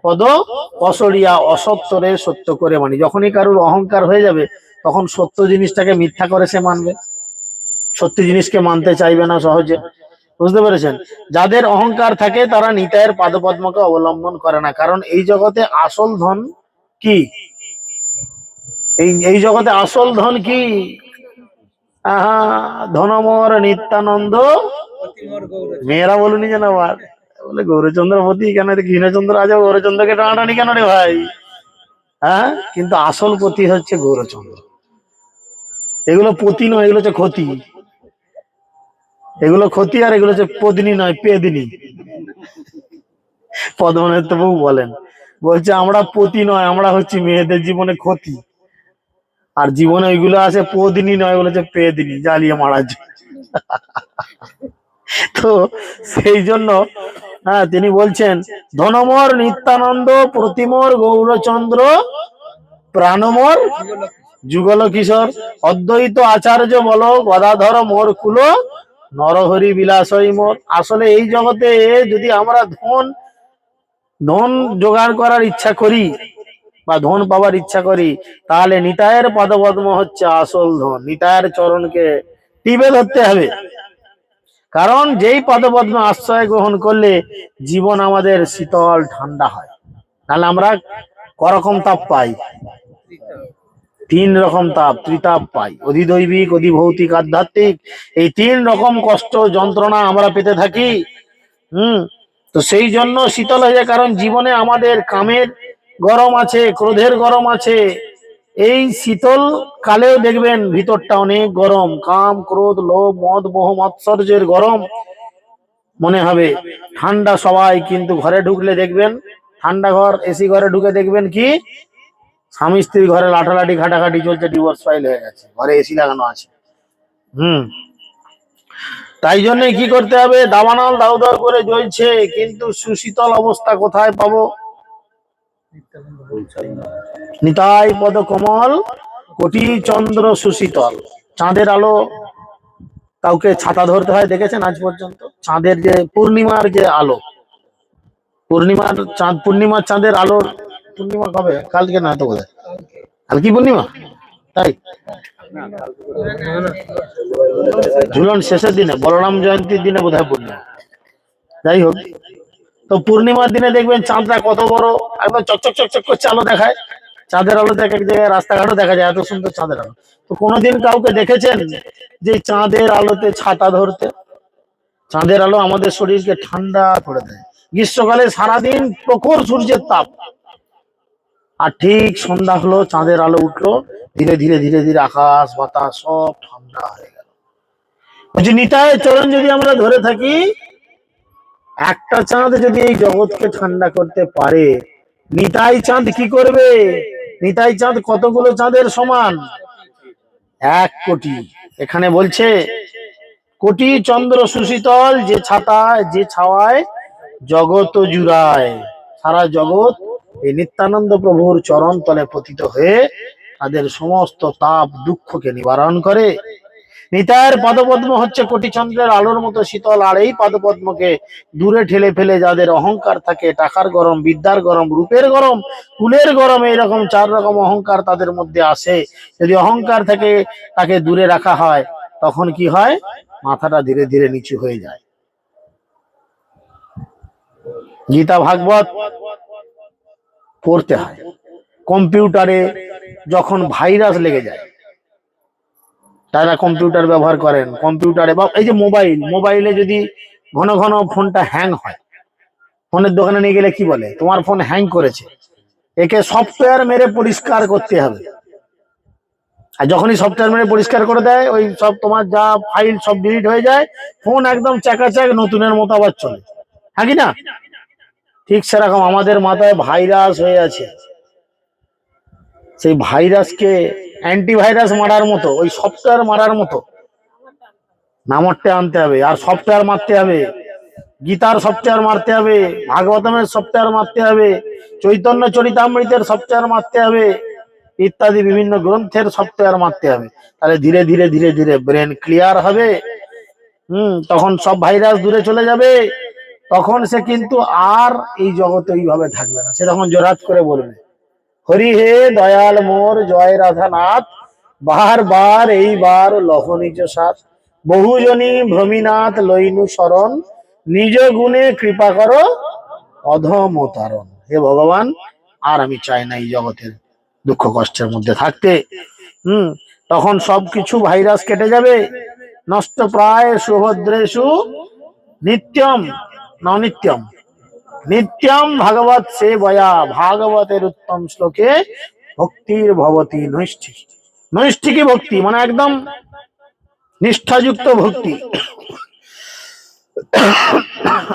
পদ অসরিয়া অসত্যরে সত্য করে মানি। যখনই কারুর অহংকার হয়ে যাবে, তখন সত্য জিনিসটাকে মিথ্যা করে সে মানবে, সত্যি জিনিসকে মানতে চাইবে না সহজে। বুঝতে পেরেছেন? যাদের অহংকার থাকে তারা নিতাইয়ের পাদপদ্মকে অবলম্বন করে না, কারণ এই জগতে আসল ধন কি? এই জগতে আসল ধন কি? আহা, ধনমর নিত্যানন্দ, মেয়েরা বলুনি যেন আবার, বলে গৌরচন্দ্রপতি কেন, কৃষ্ণচন্দ্র আছে, গৌরচন্দ্রকে টানাটানি কেন রে ভাই? হ্যাঁ, কিন্তু আসল পতি হচ্ছে গৌরচন্দ্র। এগুলো পতি নয়, এগুলো হচ্ছে ক্ষতি, এগুলো ক্ষতি, আর এগুলো হচ্ছে পদিনী নয় পেদিনী। পদ্মনাথ বাবু বলেন, বলছে আমরা পতি নয়, আমরা হচ্ছি মেয়েদের জীবনে ক্ষতি, আর জীবনে ওইগুলো আছে পদিনী নয়, বলেছে পেদিনী, জ্বালিয়ে মারার জন্য। তো সেই জন্য হ্যাঁ তিনি বলছেন, ধনমর নিত্যানন্দ, প্রতিমর গৌরচন্দ্র, প্রাণমর যুগল কিশোর, অদ্বৈত আচার্য বল গদাধর মোর কুল, নরহরি বিলাসই মোর। আসলে এই জগতে যদি আমরা ধন জোগাড় করার ইচ্ছা করি বা ধন পাওয়ার ইচ্ছা করি, তাহলে নিতায়ের পদপদ্ম হচ্ছে আসল ধন। নিতায়ের চরণকে টিপে ধরতে হবে, কারণ যেই পদপদ্ম আশ্রয় গ্রহণ করলে জীবন আমাদের শীতল ঠান্ডা হয়। তাহলে আমরা করকম তাপ পাই? 3 রকম তাপ, ত্রিতাপ পাই, অধিদৈবিক, অধিভৌতিক, আধ্যাত্মিক। এই 3 রকম কষ্ট যন্ত্রণা আমরা পেতে থাকি। তো সেই জন্য শীতল হয়ে যায়, কারণ জীবনে আমাদের কামের গরম আছে, ক্রোধের গরম আছে। এই শীতল কালেও দেখবেন ভিতরটা অনেক গরম, কাম ক্রোধ লোভ মদ মোহ মাৎসর্যের গরম মনে হবে। ঠান্ডা সবাই, কিন্তু ঘরে ঢুকলে দেখবেন ঠান্ডা ঘর এসি ঘরে ঢুকে দেখবেন কি স্বামী স্ত্রী ঘরে লাঠালাঠি ঘাটাঘাটি চলছে, ডিভোর্স ফাইল হয়ে গেছে, ঘরে এসি লাগানো আছে। হুম তাই জন্য কি করতে হবে, দাবানল দাউ দাউ করে জ্বলছে, কিন্তু সুশীতল অবস্থা কোথায় পাবো? নিতাই পদ কমল কোটি চন্দ্র সুশীতল। চাঁদের আলো, কাউকে ছাতা ধরতে হয় দেখেছেন আজ পর্যন্ত? চাঁদের যে পূর্ণিমার যে আলো, পূর্ণিমার চাঁদ, পূর্ণিমার চাঁদের আলোর, পূর্ণিমা কবে? কালকে না তো বোধহয়, কালকে পূর্ণিমা, তাই ঝুলন শেষের দিনে, বলরাম জয়ন্তীর দিনে বোধহয় পূর্ণিমা। যাই হোক, তো পূর্ণিমার দিনে দেখবেন চাঁদটা কত বড়, একদম চকচক চকচক করছে, আলো দেখায়। চাঁদের আলো এক এক জায়গায় রাস্তাঘাটও দেখা যায়, এত সুন্দর চাঁদের আলো। তো কোনোদিন কাউকে দেখেছেন যে চাঁদের আলোতে ছাতা ধরতে? চাঁদের আলো আমাদের শরীরকে ঠান্ডা করে দেয়। গ্রীষ্মকালে সারাদিন প্রখর সূর্যের তাপ, আর ঠিক সন্ধ্যা হলো, চাঁদের আলো উঠলো, ধীরে ধীরে ধীরে ধীরে আকাশ বাতাস সব ঠান্ডা হয়ে গেল। বলছি নিতাই চরণ যদি আমরা ধরে থাকি, একটা চাঁদ যদি এই জগৎকে ঠান্ডা করতে পারে, নিতাই চাঁদ কি করবে? নিতাই চাঁদ কতগুলো চাঁদের সমান? 1 কোটি। এখানে বলছে কোটি চন্দ্র সুশীতল, যে ছাতায় যে ছাওয়ায় জগৎ জুড়ায়। সারা জগৎ এই নিত্যানন্দ প্রভুর চরণ তলে পতিত হয়ে তাদের সমস্ত তাপ দুঃখকে নিবারণ করে। নিতায়ের পদপদ্ম হচ্ছে কোটি চন্দ্রের আলোর মতো শীতল, আর এই পদপদ্মকে দূরে ঠেলে ফেলে যাদের অহংকার থাকে, টাকার গরম, বিদ্যার গরম, রূপের গরম, কুলের গরম, এইরকম 4 রকম অহংকার তাদের মধ্যে আসে। যদি অহংকার থেকে তাকে দূরে রাখা হয়, তখন কি হয়? মাথাটা ধীরে ধীরে নিচু হয়ে যায়। গীতা ভাগবত পড়তে হয়। কম্পিউটারে যখন ভাইরাস লেগে যায়, তারা কম্পিউটার ব্যবহার করেন, কম্পিউটারে বা এই যে মোবাইলে যদি ঘন ঘন ফোনটা হ্যাং হয়, ফোনের দোকানে নিয়ে গেলে কি বলে, তোমার ফোন হ্যাং করেছে, একে সফটওয়্যার মেরে পরিষ্কার করতে হবে। আর যখনই সফটওয়্যার মেরে পরিষ্কার করে দেয়, ওই সব তোমার যা ফাইল সব ডিলিট হয়ে যায়, ফোন একদম চাকাচাক নতুনের মতো আবার চলে, হ্যাঁ কি না? ঠিক সেরকম আমাদের মাথায় ভাইরাস হয়ে আছে। সেই ভাইরাসকে অ্যান্টিভাইরাস মারার মতো, ওই সফটওয়্যার মারার মতো নামটে আনতে হবে, আর সফটওয়্যার মারতে হবে। গীতার সফটওয়্যার মারতে হবে, ভাগবতমের সফটওয়্যার মারতে হবে, চৈতন্য চরিতামৃতের সফটওয়্যার মারতে হবে, ইত্যাদি বিভিন্ন গ্রন্থের সফটওয়্যার মারতে হবে। তাহলে ধীরে ধীরে ধীরে ধীরে ব্রেন ক্লিয়ার হবে। তখন সব ভাইরাস দূরে চলে যাবে। তখন সে কিন্তু আর এই জগতে এইভাবে থাকবে না। সে তখন জোরাত করে বলবে, হরি হে দয়াল মোর জয় রাধানাথ, বার বার এইবার লহ নিজ সাথ, বহুজনী ভ্রমিনাথ লইনু শরণ, নিজ গুণে কৃপা করো অধমতারণ। হে ভগবান, আর আমি চাই না এই জগতের দুঃখ কষ্টের মধ্যে থাকতে। তখন সবকিছু ভাইরাস কেটে যাবে। নষ্ট প্রায় সুভদ্রেশু নিত্যম না নিত্যম, নিত্যম ভাগবত সে বয়া, ভাগবতের উত্তম শ্লোকে ভক্তির ভবতী নৈষ্ঠিক। নৈষ্ঠিকী ভক্তি মানে একদম নিষ্ঠাযুক্ত ভক্তি।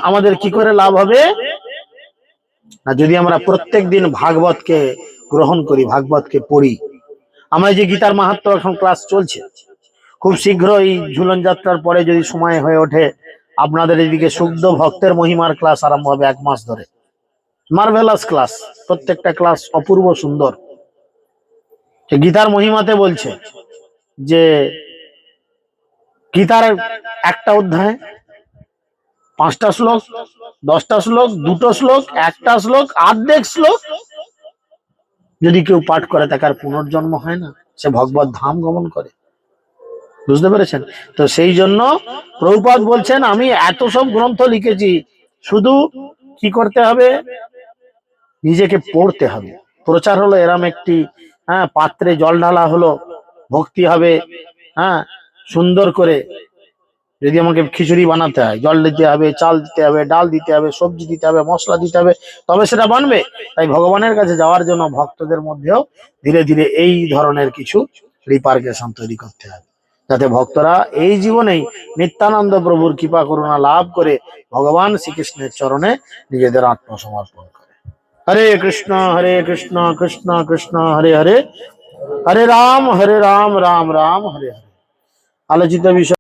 আমাদের কি করে লাভ হবে না, যদি আমরা প্রত্যেক দিন ভাগবতকে গ্রহণ করি, ভাগবতকে পড়ি। আমরা যে গীতার মাহাত্ম্য এখন ক্লাস চলছে, খুব শীঘ্রই ঝুলন যাত্রার পরে যদি সময় হয়ে ওঠে, আপনাদের এদিকে শুদ্ধ ভক্তের মহিমার ক্লাস আরম্ভ হবে 1 মাস ধরে। মার্ভেলাস ক্লাস, প্রত্যেকটা ক্লাস অপূর্ব সুন্দর। গীতার মহিমাতে বলছে যে গীতার একটা অধ্যায় 5টা শ্লোক, 10টা শ্লোক, 2টো শ্লোক, 1টা শ্লোক, অর্ধেক শ্লোক যদি কেউ পাঠ করে, তাকে আর পুনর্জন্ম হয় না, সে ভগবত ধাম গমন করে। বুঝতে পেরেছেন? তো সেই জন্য প্রভুপাদ বলছেন, আমি এত সব গ্রন্থ লিখেছি, শুধু কি করতে হবে, নিজেকে পড়তে হবে। প্রচার হলো এরম একটি পাত্রে জল ঢালা হলো, ভক্তি হবে, সুন্দর করে যদি আমাকে খিচুড়ি বানাতে হয়, জল দিতে হবে, চাল দিতে হবে, ডাল দিতে হবে, সবজি দিতে হবে, মশলা দিতে হবে, তবে সেটা বানবে। তাই ভগবানের কাছে যাওয়ার জন্য ভক্তদের মধ্যেও ধীরে ধীরে এই ধরনের কিছু রিপার্কেশন তৈরি করতে হবে, যাতে ভক্তরা এই জীবনেই নিত্যানন্দ প্রভুর কৃপা করুণা লাভ করে ভগবান শ্রীকৃষ্ণের চরণে নিজেদের আত্মসমর্পণ করে। হরে কৃষ্ণ কৃষ্ণ কৃষ্ণ হরে হরে, হরে রাম রাম রাম হরে হরে। আলোচিত বিষয়